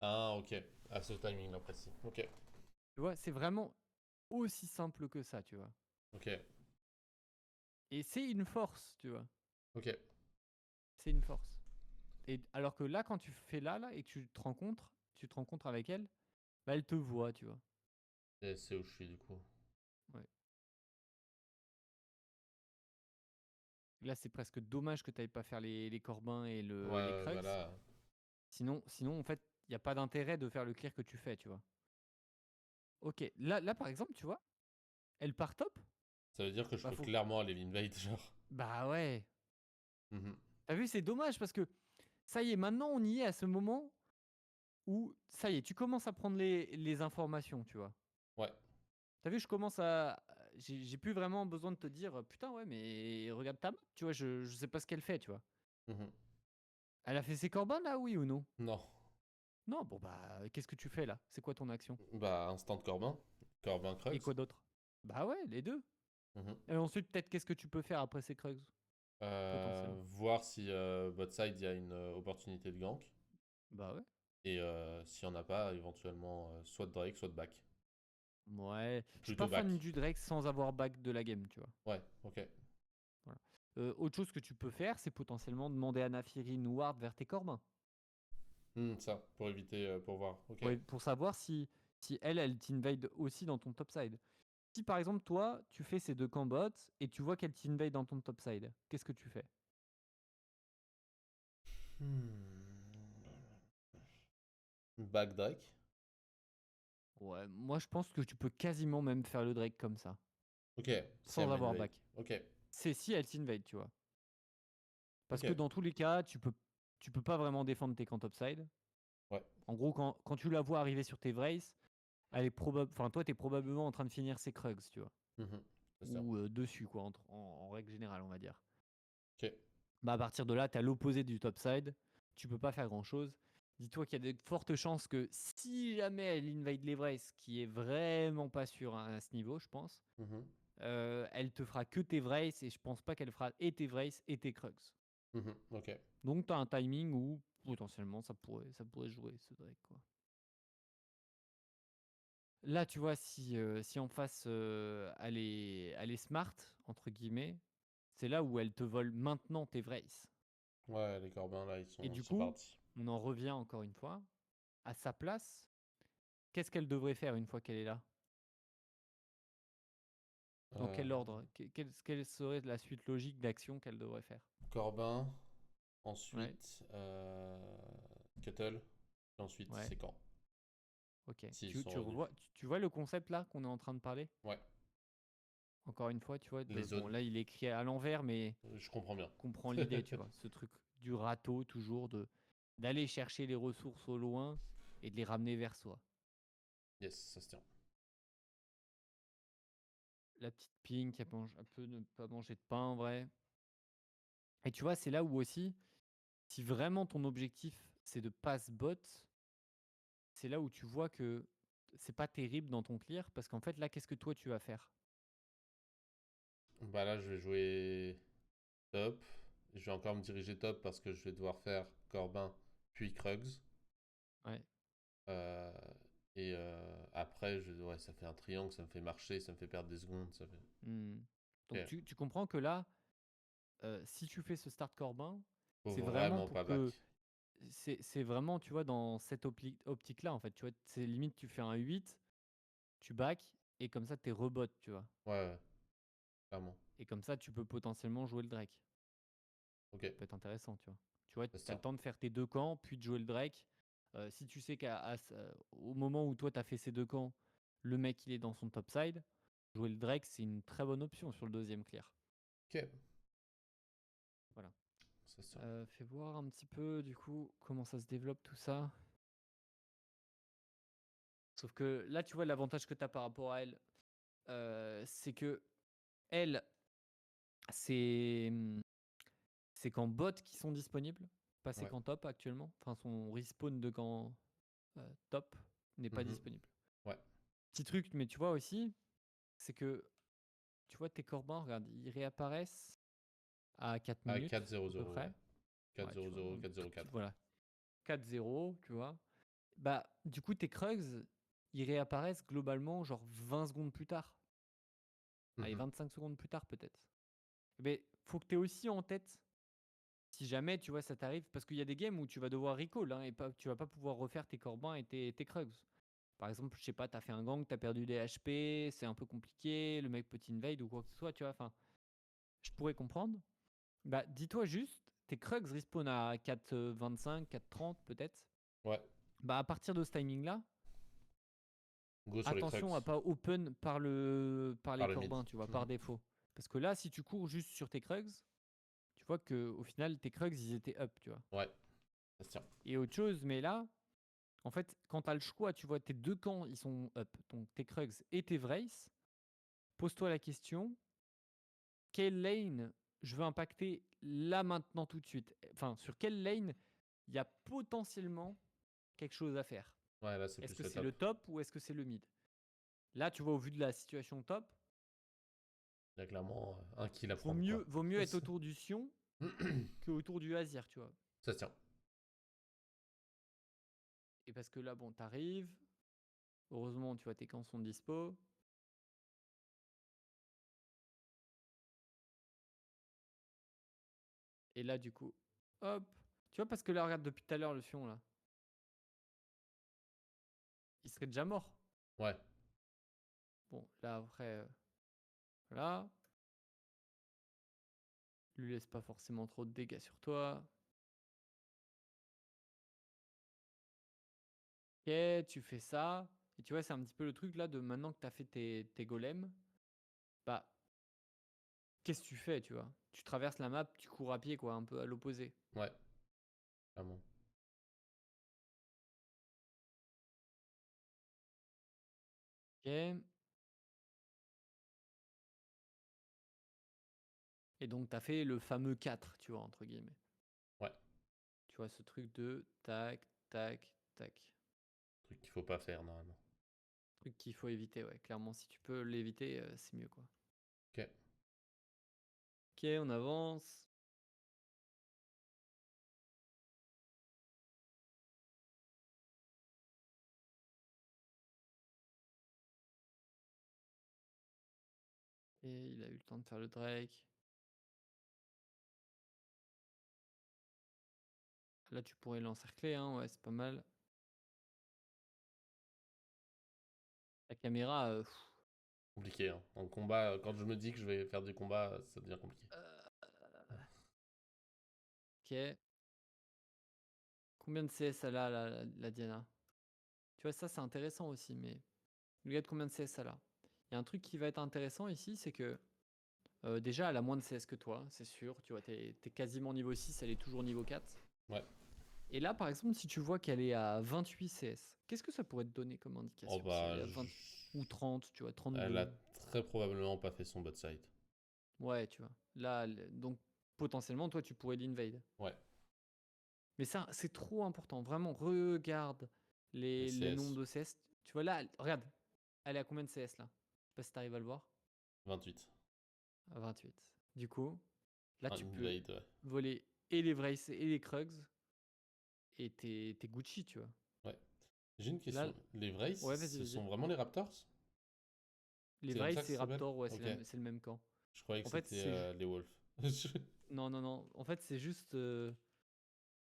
Ah, ok. À ce timing-là précis. Ok. Tu vois, c'est vraiment aussi simple que ça, tu vois. Ok. Et c'est une force, tu vois. Ok. C'est une force. Et alors que là, quand tu fais là, et que tu te rencontres avec elle, bah, elle te voit, tu vois. Et c'est où je suis du coup. Ouais. Là, c'est presque dommage que tu n'ailles pas faire les Corbins et Ouais, les ouais, bah Krugs. là. Sinon, en fait, il n'y a pas d'intérêt de faire le clear que tu fais, tu vois. Ok, là par exemple, tu vois, elle part top. Ça veut dire que je Bah, peux clairement aller l'invade, genre. bah ouais. Mhm. T'as vu, c'est dommage parce que ça y est, maintenant on y est à ce moment où ça y est, tu commences à prendre les informations, tu vois. Ouais. T'as vu, je commence à. J'ai plus vraiment besoin de te dire putain, ouais, mais regarde ta map, tu vois, je sais pas ce qu'elle fait, tu vois. Mhm. Elle a fait ses corbins là, oui ou non? Non. Non, bon bah, qu'est-ce que tu fais là? C'est quoi ton action? Bah, instant Corbin. Corbin Et Krugs. quoi d'autre? Bah ouais, les deux. Mhm. Et ensuite, peut-être, qu'est-ce que tu peux faire après ces Krugs, potentiellement? Voir si bot side il y a une opportunité de gank. Bah ouais. Et s'il n'y en a pas, éventuellement, soit de Drake, soit de back. Ouais, je suis Plutôt pas back. fan du Drake sans avoir back de la game, tu vois. Ouais, ok. Voilà. Autre chose que tu peux faire, c'est potentiellement demander à Naafiri une ward vers tes corbins. Ça, pour éviter, pour voir. Ok. Pour savoir si elle t'invade aussi dans ton topside. Si par exemple, toi, tu fais ces deux camps bots et tu vois qu'elle t'invade dans ton topside, qu'est-ce que tu fais? Back Drake. Ouais, moi je pense que tu peux quasiment même faire le Drake comme ça, Ok, si elle sans avoir m'invade. back. Ok, C'est si elle t'invade, tu vois. Parce ok. que dans tous les cas, tu peux pas vraiment défendre tes camps topside. Ouais. En gros, quand tu la vois arriver sur tes Vrace, elle est probable. Enfin, toi, t'es probablement en train de finir ses Krugs, tu vois. Mhm. C'est ça. Ou dessus, quoi, en règle générale, on va dire. Ok. Bah, à partir de là, t'es à l'opposé du topside. Tu peux pas faire grand chose. Dis-toi qu'il y a de fortes chances que si jamais elle invade l'Everest, qui est vraiment pas sûr à ce niveau, je pense, Mhm. elle te fera que tes Vrace et je pense pas qu'elle fera et tes Vrace et tes Krugs. Mhm. Ok. Donc t'as un timing où potentiellement ça pourrait jouer ce Drake, quoi. Là, tu vois, si en face elle est smart, entre guillemets, c'est là où elle te vole maintenant tes Vrace. Ouais, les Corbins là, Et ils du sont coup, partis. on en revient encore une fois. À sa place, qu'est-ce qu'elle devrait faire une fois qu'elle est là? Dans Euh, quel ordre? Quelle serait la suite logique d'action qu'elle devrait faire? Corbin, Ouais, ensuite Cuttle, et ensuite ouais, Séquent. ok. S'ils Tu, sont tu revenus. revois, tu vois le concept là qu'on est en train de parler? Ouais, Encore une fois, tu vois, les bon, zones. là il est écrit à l'envers, mais Je comprends bien. comprends l'idée, tu vois. Ce truc du râteau, toujours, d'aller chercher les ressources au loin et de les ramener vers soi. Yes, ça se tient. La petite pink, elle peut ne pas manger de pain en vrai. Et tu vois, c'est là où aussi Si vraiment ton objectif, c'est de pass bot, c'est là où tu vois que c'est pas terrible dans ton clear, parce qu'en fait, là, qu'est-ce que toi, tu vas faire? Bah là, je vais jouer top. Je vais encore me diriger top parce que je vais devoir faire Corbin puis Krugs. Ouais. Euh, et après, ouais, ça fait un triangle, ça me fait marcher, ça me fait perdre des secondes. Ça fait... Hmm. Donc, Ok. tu comprends que là, si tu fais ce start Corbin, Faut c'est vraiment vraiment pour pas que... back. C'est vraiment, tu vois, dans cette optique-là, en fait. Tu vois, c'est limite, tu fais un 8, tu back, et comme ça, t'es rebot, tu vois. Ouais, ouais, clairement. Et comme ça, tu peux potentiellement jouer le Drake. Ok, Ça peut être intéressant, tu vois. Tu vois, ça tu se as le tient. temps de faire tes 2 camps, puis de jouer le Drake. Si tu sais qu'au moment où toi, tu as fait ces 2 camps, le mec, il est dans son top side, jouer le Drake, c'est une très bonne option sur le deuxième clear. Ok, Voilà. ça se tient. Fais voir un petit peu, du coup, comment ça se développe tout ça. Sauf que là, tu vois, l'avantage que tu as par rapport à elle, c'est que elle, c'est c'est qu'en bot qui sont disponibles, pas ses Ouais. camps top actuellement. Enfin, son respawn de camp top n'est pas Mhm. disponible. Ouais. Petit truc, mais tu vois aussi, c'est que tu vois tes Corbins, regarde, ils réapparaissent à 4 À minutes à peu 4-0-0, ouais. près. Ouais, tu vois, 4-0-0, un tout petit, 4-0-4. voilà, 4-0, tu vois. Bah, du coup, tes Krugs, ils réapparaissent globalement genre 20 secondes plus tard. Allez, Mhm. 25 secondes plus tard peut-être. Mais faut que tu aies aussi en tête, si jamais, tu vois, ça t'arrive, parce qu'il y a des games où tu vas devoir recall, hein, et pas, tu vas pas pouvoir refaire tes Corbins et tes Krugs. Par exemple, je sais pas, t'as fait un gang, t'as perdu des HP, c'est un peu compliqué, le mec peut t'invade ou quoi que ce soit, tu vois. Enfin, je pourrais comprendre. Bah, dis-toi juste, tes Krugs respawn à 4,25, 4,30 peut-être. Ouais. Bah, à partir de ce timing-là, Go sur les attention à Crux. pas open par Par les le mid. Corbins, tu vois, par Mhm. défaut. Parce que là, si tu cours juste sur tes Krugs, tu vois que au final, tes Krugs, ils étaient up, tu vois. Ouais, ça se tient. Et autre chose, mais là, en fait, quand t'as le choix, tu vois, tes deux camps, ils sont up, donc tes Krugs et tes Vrace, pose-toi la question, quelle lane je veux impacter là maintenant tout de suite? Enfin, sur quelle lane il y a potentiellement quelque chose à faire? Ouais, là, c'est Est-ce plus que le c'est le top. top ou est-ce que c'est le mid? Là, tu vois, au vu de la situation top, Il y a clairement un kill à prendre, quoi. vaut mieux être autour du Sion que autour du Azir, tu vois. Ça se tient. Et parce que là, bon, t'arrives, heureusement, tu vois, tes camps sont dispo. Et là, du coup, hop. Tu vois, parce que là, regarde, depuis tout à l'heure, le Sion, là, il serait déjà mort. Ouais. Bon, là, après, voilà. Lui laisse pas forcément trop de dégâts sur toi. Ok, tu fais ça. Et tu vois, c'est un petit peu le truc là de maintenant que tu as fait tes golems, bah, qu'est-ce que tu fais, tu vois? Tu traverses la map, tu cours à pied, quoi, un peu à l'opposé. Ouais, clairement. Ok. Et donc, tu as fait le fameux 4, tu vois, entre guillemets. Ouais. Tu vois, ce truc de tac, tac, tac. Truc qu'il faut pas faire, normalement. Truc qu'il faut éviter, ouais. Clairement, si tu peux l'éviter, c'est mieux, quoi. Ok. Ok, on avance. Et il a eu le temps de faire le Drake. Là, tu pourrais l'encercler, hein, ouais, c'est pas mal. La caméra, Compliqué, hein. En combat, quand je me dis que je vais faire du combat, ça devient compliqué. ok. Combien de CS elle a, la Diana? Tu vois, ça, c'est intéressant aussi, mais regarde combien de CS elle a. Il y a un truc qui va être intéressant ici, c'est que déjà, elle a moins de CS que toi, c'est sûr. Tu vois, t'es quasiment niveau 6, elle est toujours niveau 4. Ouais. Et là, par exemple, si tu vois qu'elle est à 28 CS, qu'est-ce que ça pourrait te donner comme Oh indication si elle bah, est à 20 ou 30, tu vois, elle 32? a très probablement pas fait son bot side. Ouais, tu vois. Là, donc potentiellement, toi, tu pourrais l'invade. Ouais. Mais ça, c'est trop important. Vraiment, regarde Les les nombres CS, de CS. Tu vois là, regarde, elle est à combien de CS là? Je sais pas si tu arrives à le voir. 28. À 28. Du coup, là, Un tu peux invade, ouais. voler et les Vrace et les Krugs et t'es Gucci, tu vois. Ouais. J'ai une Là, question. Les Vrace, ouais, vas-y, ce vas-y. sont vraiment les Raptors? Les C'est comme ça que Vrace ça et s'appelle? Raptor, ouais, Ok. c'est le même camp. Je croyais que En fait, c'était les Wolves. non, non, non. En fait, c'est juste.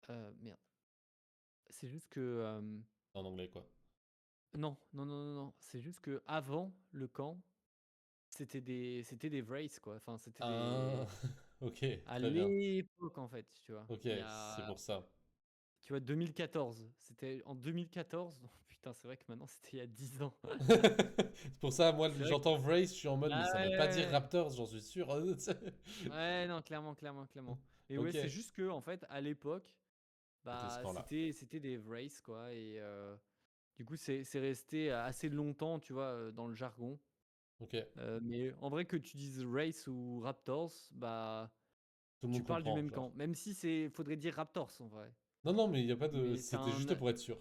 Merde. C'est juste que. En anglais, quoi. Non, non, non, non, non. C'est juste que avant le camp, c'était des Vrace, quoi. Enfin, c'était Ah, des. ok, À très bien. l'époque, en fait, tu vois. Ok, Il y c'est a. pour ça. Tu vois, 2014. C'était en 2014. Oh, putain, c'est vrai que maintenant, c'était il y a 10 ans. C'est pour ça, moi, C'est vrai que. j'entends Vrace, je suis en mode, mais Ah ça veut pas dire ouais, Raptors, j'en suis sûr. ouais, non, clairement, clairement, clairement. Et ouais, Ok, c'est juste que, en fait, à l'époque, c'était ce bah, camp-là. c'était des Vrace, quoi. Et du coup, c'est resté assez longtemps, tu vois, dans le jargon. Ok, Mais en vrai, que tu dises Race ou Raptors, bah, tout le tu monde parles du comprend, même camp. genre. Même si faudrait dire Raptors en vrai. Non, non, mais il y a pas de. Mais c'est C'était juste pour être sûr.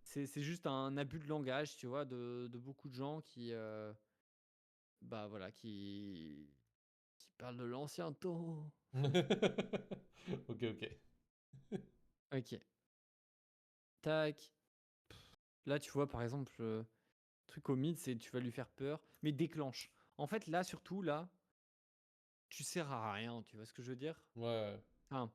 c'est juste un abus de langage, tu vois, de beaucoup de gens qui, bah voilà, qui parlent de l'ancien temps. Ok, ok. Ok. Tac. Là, tu vois, par exemple, truc au mid, c'est tu vas lui faire peur, mais déclenche. En fait, là, surtout, là, tu sers à rien, tu vois ce que je veux dire? Ouais. Enfin,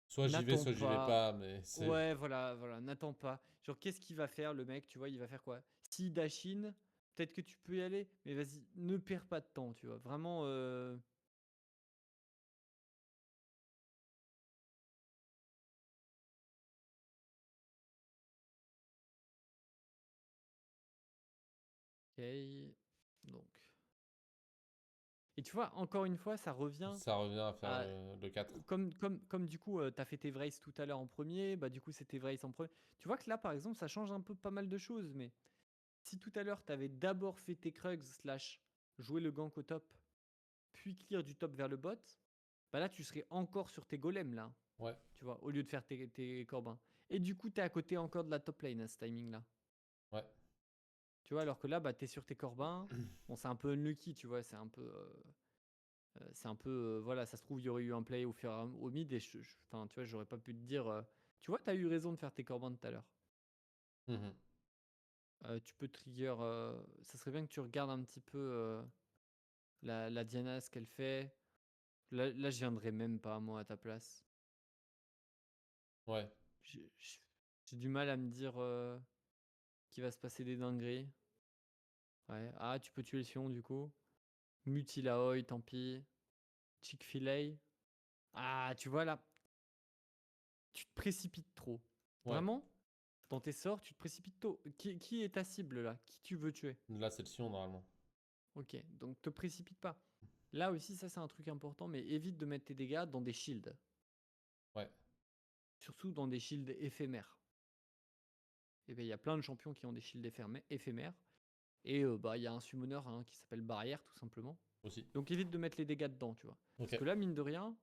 Soit j'y vais, n'attends soit j'y vais pas. pas, mais c'est. Ouais, voilà, voilà, n'attends pas. Genre, qu'est-ce qu'il va faire, le mec, tu vois? Il va faire quoi? Si dash in, peut-être que tu peux y aller, mais vas-y, ne perds pas de temps, tu vois? Vraiment, OK, donc et tu vois, encore une fois, ça revient Ça revient à faire à le 4. comme du coup, tu as fait tes Vrace tout à l'heure en premier, bah, du coup, c'était Vrace en premier. Tu vois que là, par exemple, ça change un peu pas mal de choses, mais si tout à l'heure, tu avais d'abord fait tes Krugs slash jouer le gank au top, puis clear du top vers le bot, bah, là, tu serais encore sur tes golems, là. Ouais, Tu vois, au lieu de faire tes corbins. Et du coup, tu es à côté encore de la top lane à ce timing-là. ouais. Tu vois, alors que là, bah, tu es sur tes corbins. Bon, c'est un peu unlucky, tu vois, c'est un peu, voilà, ça se trouve, il y aurait eu un play au mid, et enfin, tu vois, j'aurais pas pu te dire, tu vois, tu as eu raison de faire tes corbins tout à l'heure. Mhm. Tu peux trigger, ça serait bien que tu regardes un petit peu la Diana, ce qu'elle fait. Là, je viendrais même pas, moi, à ta place. Ouais. J'ai j'ai- j'ai du mal à me dire qu'il va se passer des dingueries. Ouais. Ah, tu peux tuer le Sion du coup. Mutilaoi, tant pis. Chick-fil-A. Ah, tu vois là, tu te précipites trop. Ouais. Vraiment, dans tes sorts, tu te précipites trop. Qui est ta cible là? Qui tu veux tuer? Là, c'est le Sion, normalement. Ok, donc te précipite pas. Là aussi, ça c'est un truc important, mais évite de mettre tes dégâts dans des shields. Ouais. Surtout dans des shields éphémères. Et bien, il y a plein de champions qui ont des shields éphémères. Et bah, il y a un summoner hein, qui s'appelle Barrière, tout simplement. Aussi. Donc évite de mettre les dégâts dedans, tu vois. Ok. Parce que là, mine de rien,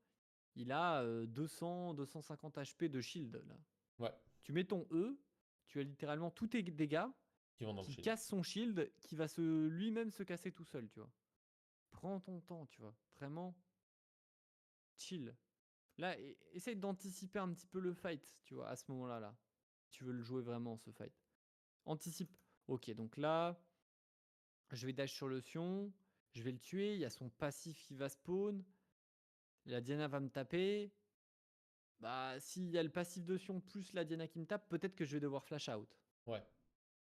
il a 200, 250 HP de shield là. Ouais. Tu mets ton E, tu as littéralement tous tes dégâts Qui vont dans le qui shield. cassent son shield, qui va lui-même se casser tout seul, tu vois. Prends ton temps, tu vois. Vraiment, chill. Là, essaye d'anticiper un petit peu le fight, tu vois, à ce moment-là. Là. Tu veux le jouer vraiment, ce fight. Anticipe. Ok, donc là, je vais dash sur le Sion, je vais le tuer, il y a son passif qui va spawn, la Diana va me taper. Bah, s'il y a le passif de Sion plus la Diana qui me tape, peut-être que je vais devoir flash out. Ouais.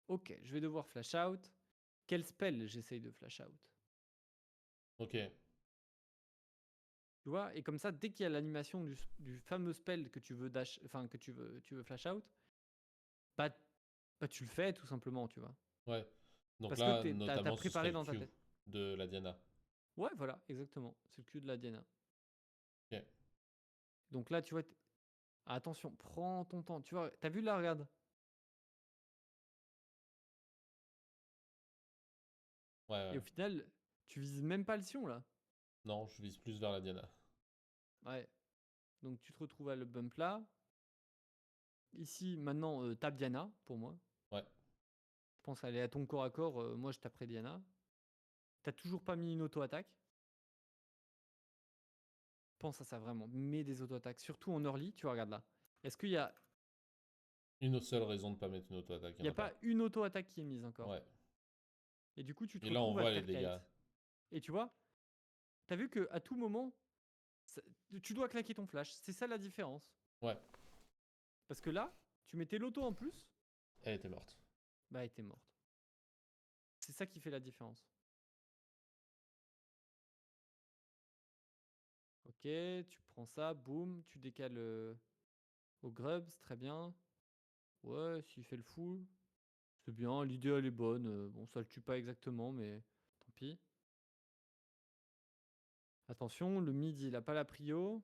Ok, je vais devoir flash out. Quel spell j'essaye de flash out? Ok. Tu vois? Et comme ça, dès qu'il y a l'animation du fameux spell que tu veux dash, enfin que tu veux flash out, bah, tu le fais tout simplement, tu vois? Ouais. Donc Parce que là, t'as notamment, ce serait préparé le dans ta Q tête. de la Diana. Ouais, voilà, exactement. C'est le cul de la Diana. Ok. Donc là, tu vois, attention, prends ton temps. Tu vois, t'as vu là, regarde. Ouais, Et ouais. au final, tu vises même pas le Sion là. Non, je vise plus vers la Diana. Ouais. Donc tu te retrouves à le bump là. Ici, maintenant, tape Diana, pour moi. Ouais. Je pense aller à ton corps à corps, moi je taperai Diana. T'as toujours pas mis une auto-attaque. Pense à ça vraiment. Mets des auto-attaques. Surtout en early, tu regardes là. Est-ce qu'il y a... Une seule raison de pas mettre une auto-attaque, il Il n'y n'y en a a pas. pas une auto-attaque qui est mise encore. Ouais. Et du coup, tu te Et là, on retrouves à voit les faire dégâts. kite. Et tu vois, t'as vu qu'à tout moment, tu dois claquer ton flash. C'est ça la différence. Ouais. Parce que là, tu mettais l'auto en plus, Elle était morte. bah elle était morte. C'est ça qui fait la différence. Ok, tu prends ça, boum, tu décales au Grubs, très bien. Ouais, s'il fait le full, c'est bien, l'idée elle est bonne. Bon, ça le tue pas exactement, mais tant pis. Attention, le mid il a pas la prio.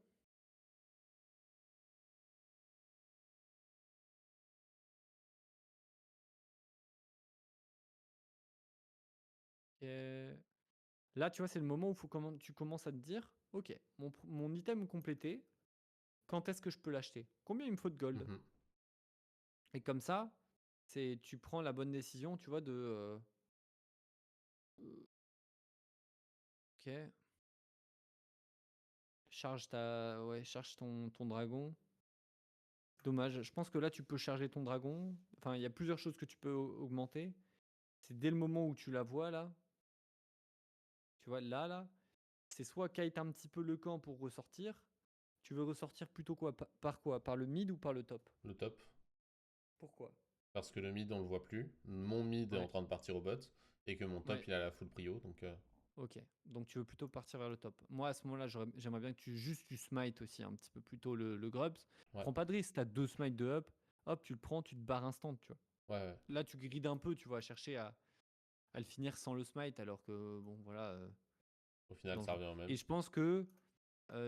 Et là, tu vois, c'est le moment où tu commences à te dire, ok, mon item complété, quand est-ce que je peux l'acheter? Combien il me faut de gold? Mhm. Et comme ça, tu prends la bonne décision, tu vois, de... ok. Charge ton dragon. Dommage. Je pense que là, tu peux charger ton dragon. Enfin, il y a plusieurs choses que tu peux augmenter. C'est dès le moment où tu la vois, là. Tu vois, là. C'est soit kite un petit peu le camp pour ressortir. Tu veux ressortir plutôt quoi? Par quoi? Par le mid ou par le top? Le top. Pourquoi? Parce que le mid, on le voit plus. Mon mid est en Ouais. train de partir au bot. Et que mon top, Ouais. il a la full prio. Donc, Ok. Donc tu veux plutôt partir vers le top. Moi, à ce moment-là, j'aimerais bien que tu smite aussi un petit peu plus tôt le Grubs. ouais. Prends pas de risque. T'as 2 smites de up. Hop, tu le prends, tu te barres instant, tu vois. Ouais, ouais. Là, tu grides un peu, tu vas chercher à le finir sans le smite, alors que, bon, voilà, Au final, ça dangereux. revient au même. Et je pense que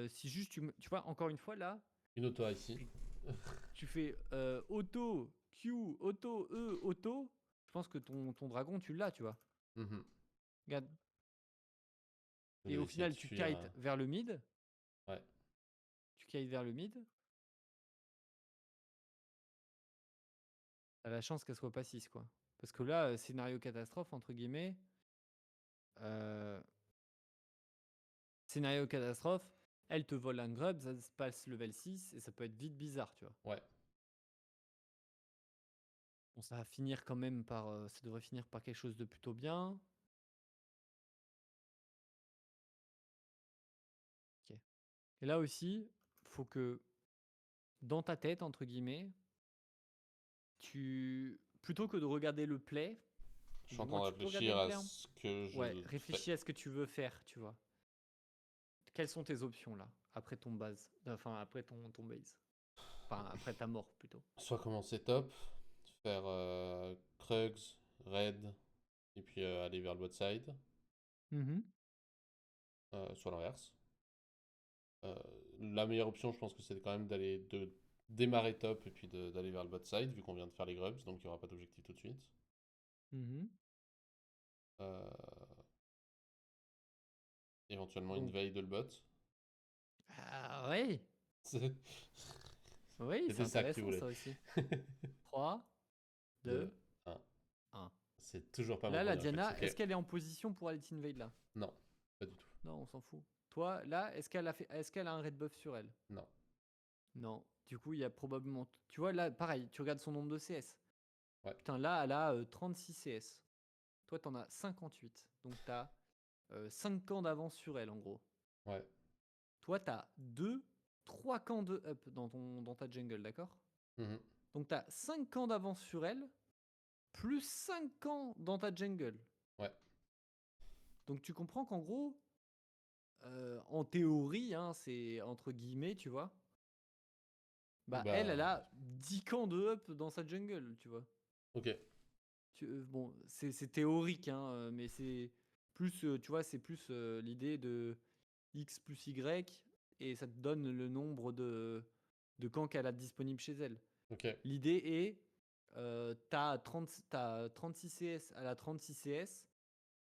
si juste tu vois, encore une fois, là, Une auto ici. tu fais auto, Q, auto, E, auto, je pense que ton dragon, tu l'as, tu vois. Mhm. Regarde. Je Et vais au essayer de final, tu fuir. kites vers le mid. Ouais. Tu kites vers le mid. T'as la chance qu'elle soit pas 6, quoi. Parce que là, scénario catastrophe, entre guillemets. euh, Scénario catastrophe, elle te vole un grub, ça se passe level 6, et ça peut être vite bizarre, tu vois. Ouais. Bon, ça va finir quand même par... ça devrait finir par quelque chose de plutôt bien. Ok. Et là aussi, faut que, dans ta tête, entre guillemets, plutôt que de regarder le play, Je suis en du train moins de tu peux regarder réfléchir le à play, hein. ce que Ouais, je fais. réfléchis à ce que tu veux faire, tu vois. Quelles sont tes options là, après ton base, enfin après ton base, enfin après ta mort plutôt. Soit commencer top, faire Krugs, Red, et puis aller vers le bot side. Soit l'inverse. Euh, la meilleure option, je pense que c'est quand même de démarrer top et puis d'aller vers le bot side, vu qu'on vient de faire les grubs, donc il n'y aura pas d'objectif tout de suite. Euh, éventuellement une Donc, veille de le bot. ah ouais, C'était oui, c'est ça que tu intéressant voulais. ça aussi. 3, 2, 2, 1. 1. C'est toujours pas mon Là, la premier réflexe, Diana, est-ce ok. qu'elle est en position pour aller t'invade là? Non, pas du tout. Non, on s'en fout. Toi, là, est-ce qu'elle a un red buff sur elle? Non. Non. Du coup, il y a probablement. Tu vois, là, pareil, tu regardes son nombre de CS. Ouais. Putain, là, elle a 36 CS. Toi, t'en as 58. Donc, t'as 5 camps d'avance sur elle, en gros. Ouais. Toi, t'as 3 camps de up dans ta jungle, d'accord? Mhm. Donc, t'as 5 camps d'avance sur elle, plus 5 camps dans ta jungle. Ouais. Donc, tu comprends qu'en gros, en théorie, hein, c'est entre guillemets, tu vois. Bah, elle Bah. a 10 camps de up dans sa jungle, tu vois. Ok. Bon, c'est théorique, hein, mais c'est plus, tu vois, c'est plus l'idée de X plus Y, et ça te donne le nombre de camps qu'elle a disponible chez elle. Ok. L'idée est, t'as 36 CS, elle a 36 CS,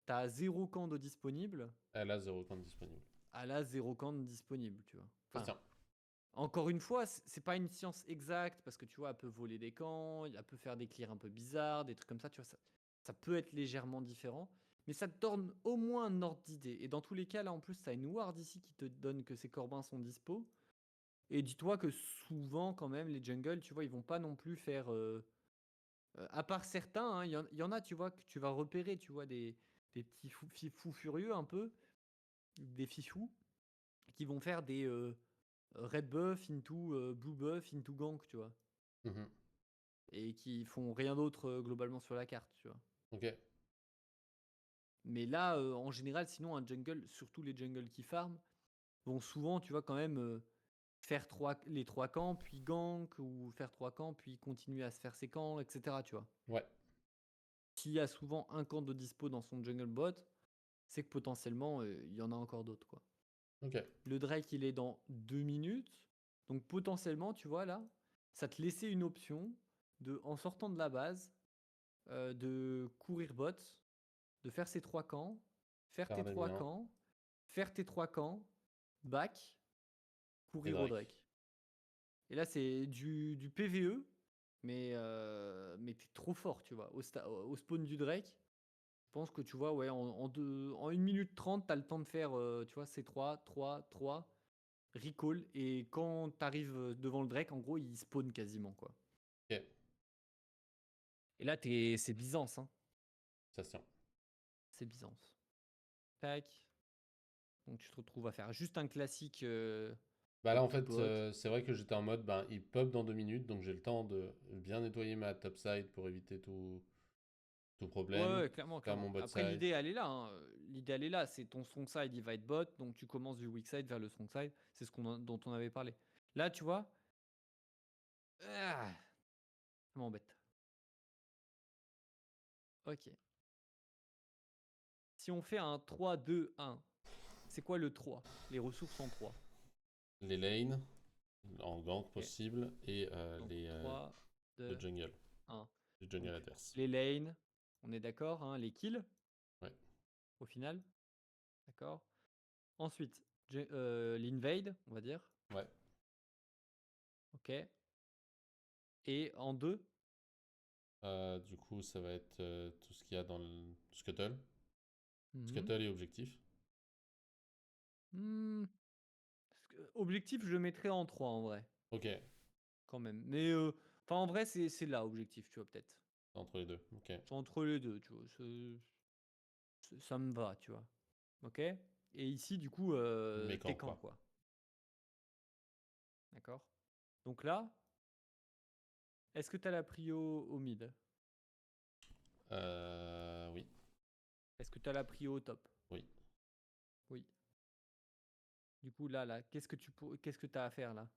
t'as 0 camp de disponible, Elle a 0 compte disponible. elle a 0 camp de disponible, tu vois. Ça Enfin, tient. Encore une fois, c'est pas une science exacte parce que tu vois, elle peut voler des camps, elle peut faire des clears un peu bizarres, des trucs comme ça, tu vois, ça peut être légèrement différent, mais ça te donne au moins un ordre d'idée. Et dans tous les cas, là en plus, t'as une ward ici qui te donne que ces corbins sont dispo. Et dis-toi que souvent, quand même, les jungles, tu vois, ils vont pas non plus faire. À part certains, hein, y en a, tu vois, que tu vas repérer, tu vois, des petits fous furieux un peu, des fifous, qui vont faire des red buff into blue buff into gank, tu vois. Mhm. Et qui font rien d'autre globalement sur la carte, tu vois. Ok. Mais là, en général, sinon, un jungle, surtout les jungles qui farm, vont souvent, tu vois, quand même faire les 3 camps, puis gank, ou faire 3 camps, puis continuer à se faire ses camps, etc., tu vois. Ouais. S'il y a souvent un camp de dispo dans son jungle bot, c'est que potentiellement, il y en a encore d'autres, quoi. Ok. Le Drake, il est dans 2 minutes. Donc potentiellement, tu vois, là, ça te laissait une option de, en sortant de la base, de courir bot, de faire ces 3 camps, faire Faire tes les 3 miens. camps, faire tes 3 camps, back, Et courir au Drake. Drake. Et là, c'est du PVE, mais t'es trop fort, tu vois. Au spawn du Drake, je pense que tu vois, ouais, en 1 minute 30, t'as le temps de faire, tu vois, C3, 3, recall. Et quand t'arrives devant le Drake, en gros, il spawn quasiment, quoi. Ok. Et là, c'est Byzance, hein. Ça se tient. C'est Byzance. Tac. Donc tu te retrouves à faire juste un classique Bah là, en top to fait, bot. c'est vrai que j'étais en mode, ben, il pop dans 2 minutes, donc j'ai le temps de bien nettoyer ma top side pour éviter tout Ouais, problème. ouais, clairement, Faire mon clairement. bot Après, side. l'idée, elle est là, hein. L'idée, elle est là. C'est ton strong side, il va être bot. Donc tu commences du weak side vers le strong side. C'est dont on avait parlé. Là, tu vois, ça m'embête. Ok. Si on fait un 3-2-1, c'est quoi le 3? Les ressources en 3. Les lanes, en gank Ok. possible, et Donc 3, le 2, jungle. 1. Le jungle Donc adverse. les lanes, on est d'accord, hein, les kills Ouais. au final. D'accord. Ensuite, l'invade, on va dire. Ouais. Ok. Et en 2. Du coup, ça va être tout ce qu'il y a dans le Scuttle. Mhm. Scuttle et objectif. Hmm. Objectif, je le mettrais en 3 en vrai, Ok. quand même. Mais enfin, en vrai, c'est là, objectif, tu vois, peut-être. Entre les deux. Ok. C'est entre les deux, tu vois. Ça me va, tu vois. Ok. Et ici, du coup, Mécan, t'es quand, quoi. quoi. D'accord. Donc là, est-ce que t'as la prio au mid? Oui. Est-ce que t'as la prio au top? Oui. Oui. Du coup, là, qu'est-ce que t'as à faire, là?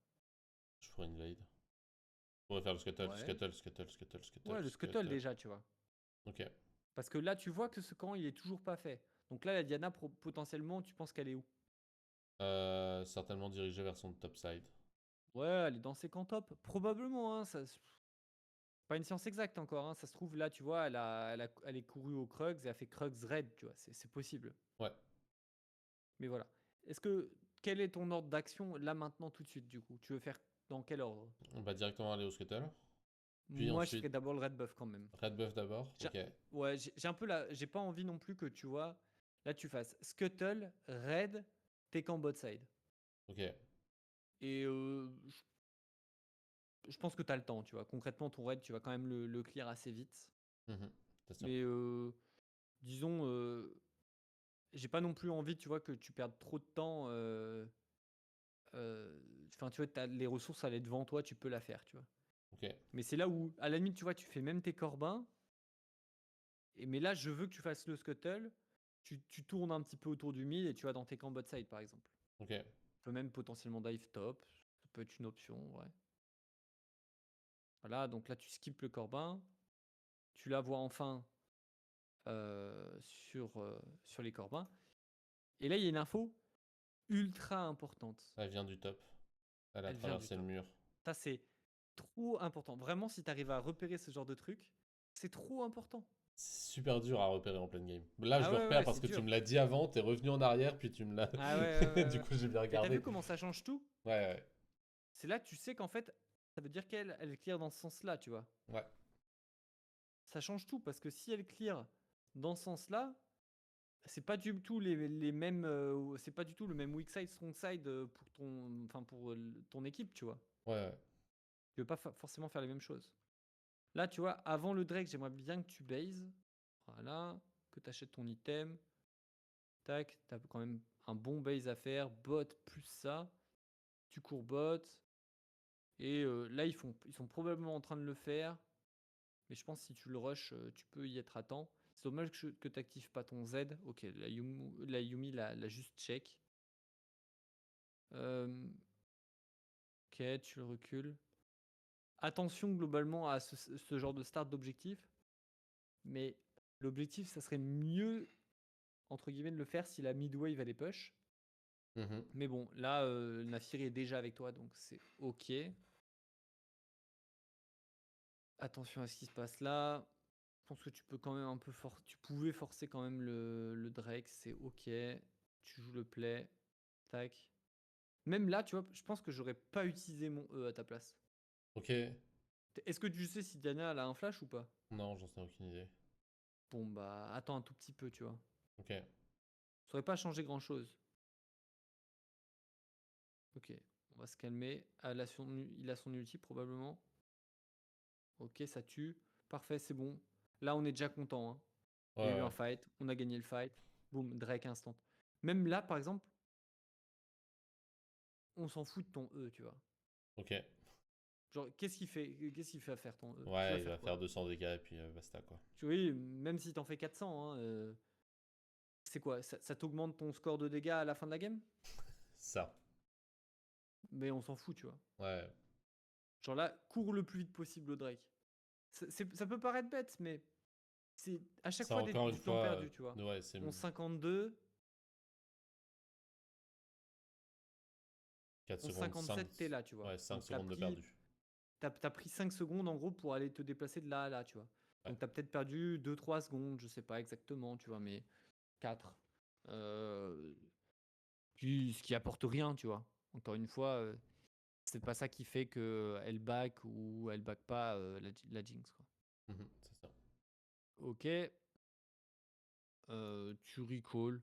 Je ferai une invade. On va faire le Scuttle. Ouais. Scuttle, Scuttle, Scuttle, Scuttle, Ouais, le scuttle Scuttle. déjà, tu vois. Ok. Parce que là, tu vois que ce camp, il est toujours pas fait. Donc là, la Diana, potentiellement, tu penses qu'elle est où? Certainement dirigé vers son top side. Ouais, elle est dans ses camps top. Probablement, hein. C'est pas une science exacte encore, hein. Ça se trouve, là, tu vois, elle est courue au Krugs et a fait Krugs Red, tu vois. C'est possible. Ouais. Mais voilà. Quel est ton ordre d'action là maintenant tout de suite du coup? Tu veux faire dans quel ordre? On va directement aller au Scuttle. Puis Moi, je ferais ensuite, d'abord le red buff quand même. Red Buff d'abord. J'ai- Ok. Ouais, j'ai un peu j'ai pas envie non plus que tu vois, là tu fasses Scuttle, Red, t'es qu'en bot side. Ok. Et je pense que t'as le temps, tu vois. Concrètement, ton Red, tu vas quand même le clear assez vite. Mhm. Ça se tient. Mais disons, j'ai pas non plus envie, tu vois, que tu perdes trop de temps. Enfin, tu vois, les ressources, elle est devant toi, tu peux la faire, tu vois. Ok. Mais c'est là où, à la limite, tu vois, tu fais même tes corbins. Mais là, je veux que tu fasses le scuttle. Tu tournes un petit peu autour du mid et tu vas dans tes camps bot side, par exemple. Ok. Tu peux même potentiellement dive top. Ça peut être une option, ouais. Voilà, donc là, tu skippes le corbin. Tu la vois enfin sur les corbins. Et là, il y a une info ultra importante. Elle vient du top. Elle a Elle vient du traversé le top. mur. Ça, c'est trop important. Vraiment, si tu arrives à repérer ce genre de truc, c'est trop important. C'est super dur à repérer en pleine game. Là, je Ah le ouais, repère ouais, parce c'est que tu me dur. l'as dit avant, t'es revenu en arrière, puis tu me l'as. Ah ouais, ouais, ouais, Du ouais. coup, j'ai bien Mais t'as vu regardé. comment ça change tout? Ouais, ouais. c'est là que tu sais qu'en fait, ça veut dire qu'elle elle clear dans ce sens-là, tu vois. Ouais. Ça change tout parce que si elle clear dans ce sens-là, c'est pas du tout les mêmes, c'est pas du tout le même weak side, strong side pour ton équipe, tu vois. Ouais, ouais. Tu veux pas forcément faire les mêmes choses. Là, tu vois, avant le Drake, j'aimerais bien que tu bases. Voilà, que tu achètes ton item. Tac, t'as quand même un bon base à faire. Bot plus ça. Tu cours bot. Et là, ils sont probablement en train de le faire. Mais je pense que si tu le rush, tu peux y être à temps. C'est dommage que tu n'actives pas ton Z. Ok, la Yumi l'a juste check. Ok, tu le recules. Attention globalement à ce genre de start d'objectif. Mais l'objectif, ça serait mieux, entre guillemets, de le faire si la mid-wave allait push. Mhm. Mais bon, là, Nafiri est déjà avec toi, donc c'est ok. Attention à ce qui se passe là. Je pense que tu peux quand même un peu tu pouvais forcer quand même le Drake, c'est ok. Tu joues le play. Tac. Même là, tu vois, je pense que j'aurais pas utilisé mon E à ta place. Ok. Est-ce que tu sais si Diana elle a un flash ou pas? Non, j'en sais aucune idée. Bon bah attends un tout petit peu, tu vois. Ok. Ça aurait pas changé grand chose. Ok, on va se calmer. Il a son ulti probablement. Ok, ça tue. Parfait, c'est bon. Là, on est déjà content, hein. Ouais, Il y a eu un ouais. fight, on a gagné le fight. Boum, Drake instant. Même là, par exemple, on s'en fout de ton E, tu vois. Ok. Genre, qu'est-ce qu'il fait à faire ton E? Tu vas Ouais, il va faire quoi? faire 200 dégâts et puis basta, quoi. Oui, même si t'en fais 400, hein, c'est quoi? Ça t'augmente ton score de dégâts à la fin de la game? Ça. Mais on s'en fout, tu vois. Ouais. Genre là, cours le plus vite possible au Drake. Ça peut paraître bête, mais c'est à chaque Ça, fois encore une du temps fois, perdu, tu vois. ouais, c'est 11,52, 4 secondes, 5, 11,57, t'es là, tu vois. ouais, 5 Donc t'as secondes de pris, perdu. t'as pris 5 secondes en gros pour aller te déplacer de là à là, tu vois. Ouais. Donc t'as peut-être perdu 2-3 secondes, je sais pas exactement, tu vois, mais 4. Euh, ce qui apporte rien, tu vois. Encore une fois, c'est pas ça qui fait que elle back ou elle back pas la Jinx, quoi. Mhm, c'est ça. Ok, tu recall.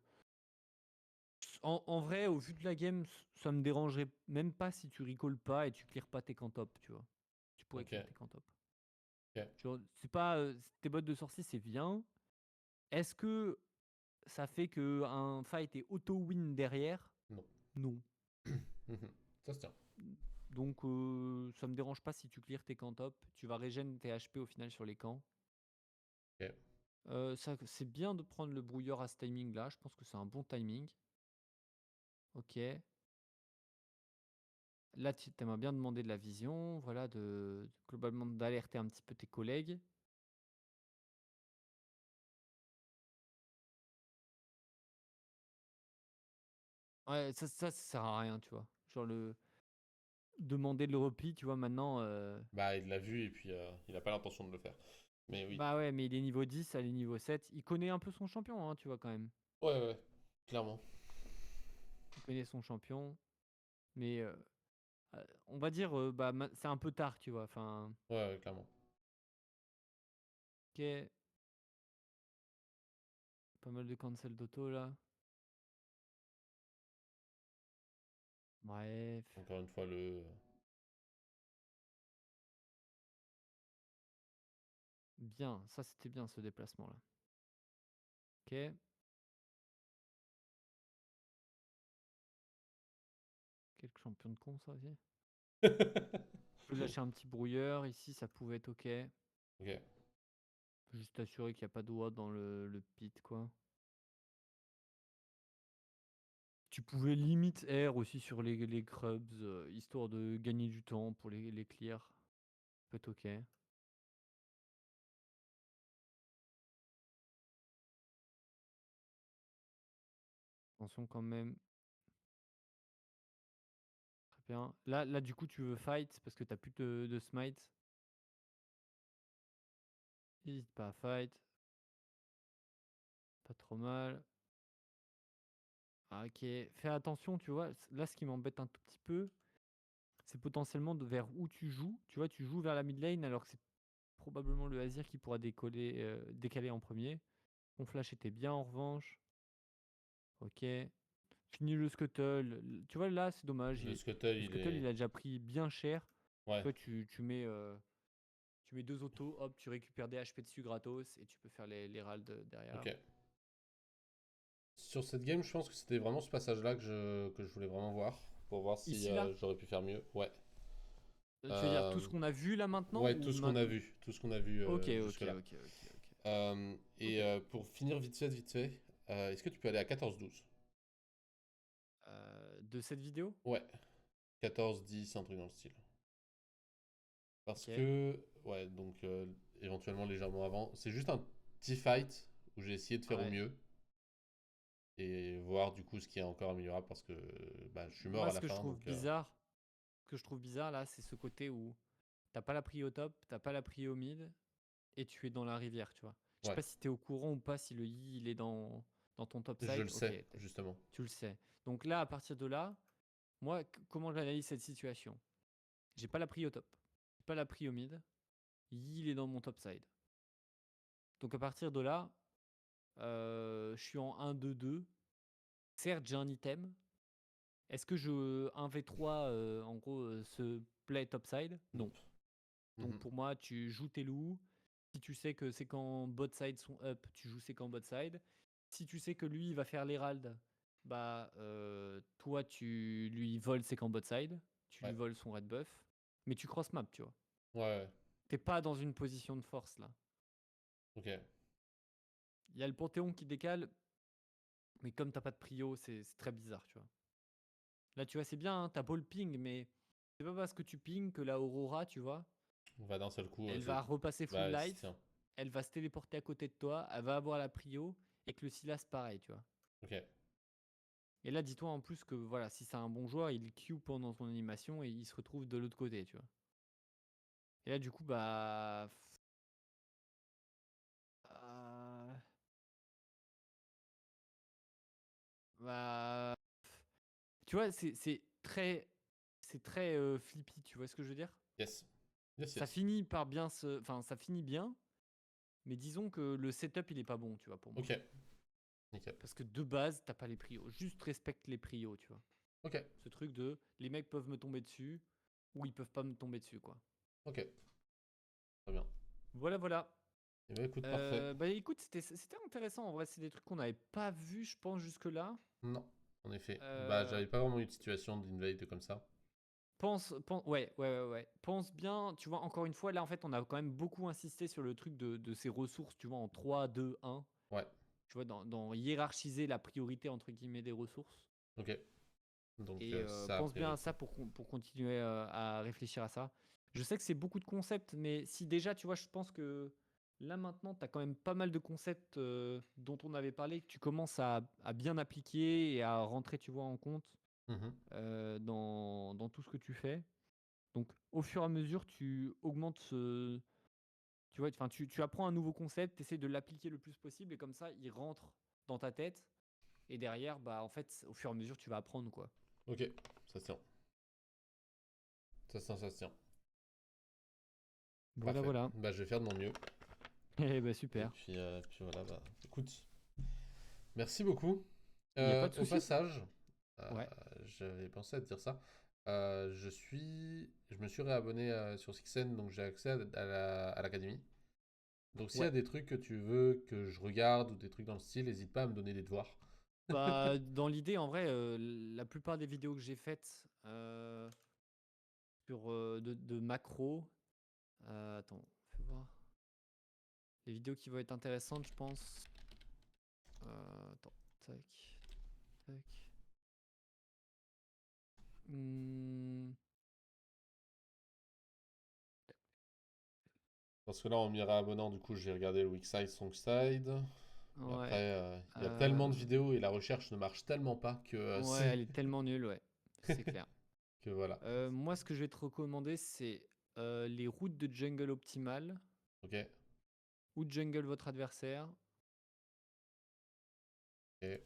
En vrai, au vu de la game, ça me dérangerait même pas si tu recall pas et tu clear pas tes top, tu vois. Tu pourrais Ok. clear tes top. Ok. Genre, c'est pas tes bots de sorcier, c'est bien. Est-ce que ça fait que un fight est auto-win derrière? Non. Non. Mhm. Ça se tient. Donc ça me dérange pas si tu clear tes top. Tu vas régénérer tes HP au final sur les camps. Ok. C'est bien de prendre le brouilleur à ce timing là. Je pense que c'est un bon timing. Ok. Là, tu m'as bien demandé de la vision, voilà, globalement d'alerter un petit peu tes collègues. Ouais, ça sert à rien, tu vois. Genre demander le repli, tu vois, maintenant. Bah, il l'a vu et puis il a pas l'intention de le faire. Mais oui. Bah ouais, mais il est niveau 10, elle est niveau 7. Il connaît un peu son champion, hein, tu vois, quand même. Ouais, ouais, clairement. Il connaît son champion. Mais on va dire, bah, c'est un peu tard, tu vois. Enfin, Ouais, ouais, clairement. ok. Pas mal de cancel d'auto, là. Bref. Encore une fois, le. Bien, ça c'était bien ce déplacement-là. Ok. Quel champion de con, ça aussi. Je peux lâcher un petit brouilleur. Ici, ça pouvait être ok. Ok. Juste assurer qu'il n'y a pas de ward dans le pit, quoi. Tu pouvais limite air aussi sur les grubs, histoire de gagner du temps pour les clears. Peut être ok. Attention quand même. Très bien. Là, du coup, tu veux fight parce que t'as plus de smite. N'hésite pas à fight. Pas trop mal. Ah, ok. Fais attention, tu vois. Là, ce qui m'embête un tout petit peu, c'est potentiellement vers où tu joues. Tu vois, tu joues vers la mid lane alors que c'est probablement le Azir qui pourra décaler en premier. Ton flash était bien en revanche. Ok. Fini le Scuttle. Tu vois, là, c'est dommage. Le Scuttle, Le il Scuttle, il est. a déjà pris bien cher. Ouais, Toi, tu mets 2 autos, hop, tu récupères des HP dessus gratos et tu peux faire les ralds derrière. ok. Sur cette game, je pense que c'était vraiment ce passage-là que je voulais vraiment voir. Pour voir si Ici, là, j'aurais pu faire mieux. Ouais. tu veux dire tout Euh, ce qu'on a vu là maintenant ouais, ou tout ce qu'on a vu. Tout ce qu'on a vu Ok, ok, jusque-là. ok, ok, ok. Et pour finir vite fait, est-ce que tu peux aller à 14-12? De cette vidéo? Ouais, 14-10, un truc dans le style. Parce Ok. que, ouais, donc éventuellement légèrement avant. C'est juste un petit fight où j'ai essayé de faire au Ouais. mieux et voir du coup ce qui est encore améliorable parce que bah, je suis mort Moi, à la fin. Donc, ce que je trouve bizarre là, c'est ce côté où t'as pas la prio au top, t'as pas la prio au mid, et tu es dans la rivière, tu vois. Je sais ouais, pas si t'es au courant ou pas si le Yi il est dans ton top je side. le Ok, sais, justement. tu le sais. Donc là, à partir de là, moi, comment j'analyse cette situation? J'ai pas la prio au top, j'ai pas la prio au mid, Yi il est dans mon top side. Donc à partir de là, je suis en 1-2-2. Certes, j'ai un item. Est-ce que je 1v3 en gros se play topside? Non. Nope. Donc Mhm. pour moi, tu joues tes loups. Si tu sais que c'est quand bot side sont up, tu joues c'est quand bot side. Si tu sais que lui il va faire l'herald, bah toi tu lui voles c'est quand bot side, tu lui Ouais, voles son red buff, mais tu cross map, tu vois. ouais, ouais. T'es pas dans une position de force là. Ok. Il y a le Panthéon qui décale, mais comme t'as pas de prio, c'est très bizarre, tu vois. Là tu vois c'est bien, hein, t'as beau le ping, mais c'est pas parce que tu ping que la Aurora, tu vois, On va d'un seul coup. elle va repasser full Bah, life, tiens. elle va se téléporter à côté de toi, elle va avoir la prio, et que le Silas pareil, tu vois. Ok. Et là, dis-toi en plus que voilà, si c'est un bon joueur, il queue pendant son animation et il se retrouve de l'autre côté, tu vois. Et là, du coup, euh, bah, tu vois, c'est très flippy, tu vois ce que je veux dire? Yes. Yes, Ça yes. finit par bien enfin, ça finit bien, mais disons que le setup, il est pas bon, tu vois, pour moi. Ok. Nickel. Parce que de base, t'as pas les prios. Juste respecte les prios, tu vois. Ok. Ce truc de les mecs peuvent me tomber dessus ou ils peuvent pas me tomber dessus, quoi. Ok. Très bien. Voilà, voilà. Et bah, écoute, parfait. Bah écoute, c'était intéressant. En vrai, c'est des trucs qu'on n'avait pas vus, je pense, jusque-là. Non, en effet. Bah, Euh, j'avais pas vraiment eu de situation d'invade comme ça. ouais. Pense bien, tu vois, encore une fois, là, en fait, on a quand même beaucoup insisté sur le truc de ces ressources, tu vois, en 3, 2, 1. Ouais. Tu vois, dans hiérarchiser la priorité, entre guillemets, des ressources. Ok. Donc, Et ça a pense bien à priorité. ça pour continuer à réfléchir à ça. Je sais que c'est beaucoup de concepts, mais si déjà, tu vois, je pense que là maintenant, tu as quand même pas mal de concepts dont on avait parlé, que tu commences à bien appliquer et à rentrer, tu vois, en compte Mhm. dans tout ce que tu fais. Donc, au fur et à mesure, tu augmentes tu vois, enfin, tu apprends un nouveau concept, tu essaies de l'appliquer le plus possible, et comme ça, il rentre dans ta tête. Et derrière, bah, en fait, au fur et à mesure, tu vas apprendre, quoi. Ok. Ça se tient. Ça se tient. Voilà, Parfait. voilà. Bah, je vais faire de mon mieux. Eh bah, Et super. puis voilà, bah, écoute, merci beaucoup. Il n'y a pas de Au souci. passage, euh, Ouais. j'avais pensé à te dire ça. Je me suis réabonné sur Sixen, donc j'ai accès à l'académie. Donc s'il y a Ouais. des trucs que tu veux que je regarde ou des trucs dans le style, n'hésite pas à me donner des devoirs. Bah, dans l'idée, en vrai, la plupart des vidéos que j'ai faites sur de macro, attends, fais voir. Les vidéos qui vont être intéressantes, je pense. Attends, tac, tac. Hmm, Parce que là, en m'y réabonnant, du coup, j'ai regardé le Weakside, Songside. Mais ouais. après, il y a tellement de euh, vidéos et la recherche ne marche tellement pas que ouais, c'est elle est tellement nulle, ouais. C'est clair. que voilà. Moi, ce que je vais te recommander, c'est les routes de jungle optimales. Ok. Ou jungle votre adversaire. Ok.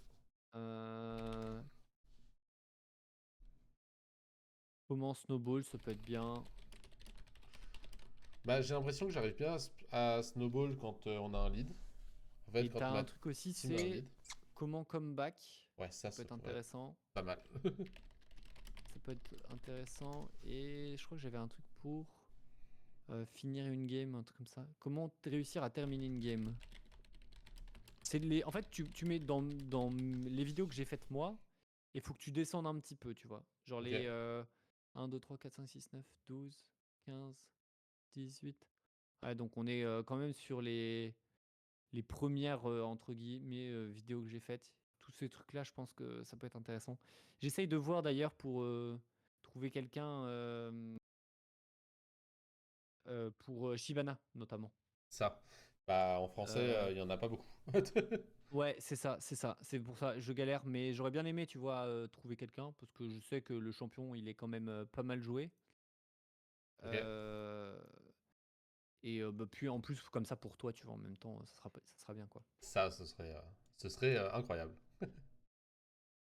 Euh, Comment snowball, ça peut être bien. Bah, j'ai l'impression que j'arrive bien à snowball quand on a un lead. En fait, Et quand t'as ma un truc aussi, team a un c'est lead. comment comeback. Ouais, Ça ça, peut être ouais, intéressant. pas mal. Ça peut être intéressant. Et je crois que j'avais un truc pour finir une game, un truc comme ça. Comment réussir à terminer une game. En fait, tu mets dans les vidéos que j'ai faites moi, il faut que tu descendes un petit peu, tu vois. Genre Ok. les 1, 2, 3, 4, 5, 6, 9, 12, 15, 18. Ouais, donc on est quand même sur les premières, entre guillemets, vidéos que j'ai faites. Tous ces trucs-là, je pense que ça peut être intéressant. J'essaye de voir d'ailleurs pour trouver quelqu'un pour Shyvana, notamment. Ça. Bah, en français, Euh, il y en a pas beaucoup. ouais, c'est ça, c'est ça. C'est pour ça, je galère, mais j'aurais bien aimé, tu vois, trouver quelqu'un, parce que je sais que le champion, il est quand même pas mal joué. Ok. Euh, et bah, puis en plus, comme ça, pour toi, tu vois, en même temps, ça sera bien, quoi. Ça, ce serait incroyable.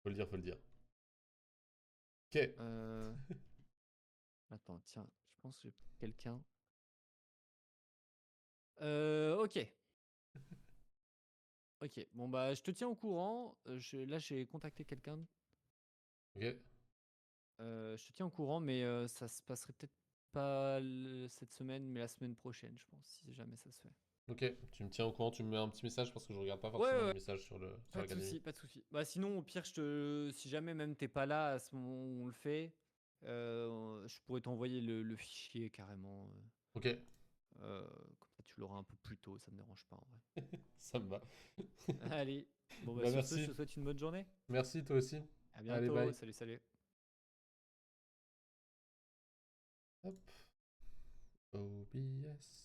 Faut le dire, faut le dire. Ok. Euh, Attends, tiens, je pense que j'ai quelqu'un. Ok. Ok, bon bah je te tiens au courant. Là j'ai contacté quelqu'un. Ok. Je te tiens au courant, mais ça se passerait peut-être pas cette semaine, mais la semaine prochaine, je pense, si jamais ça se fait. Ok. Tu me tiens au courant, tu me mets un petit message parce que je regarde pas Ouais, forcément ouais, les ouais. messages sur Pas de l'académie. souci, pas de souci. Bah sinon, au pire, si jamais même t'es pas là à ce moment où on le fait, je pourrais t'envoyer le fichier carrément. Ok. Comme ça, tu l'auras un peu plus tôt, ça me dérange pas en vrai. Ça me va. Allez, bon bah Bah, sur ce, je merci. te souhaite une bonne journée. Merci, toi aussi. À Allez, bientôt, bye. salut, salut. Hop. OBS.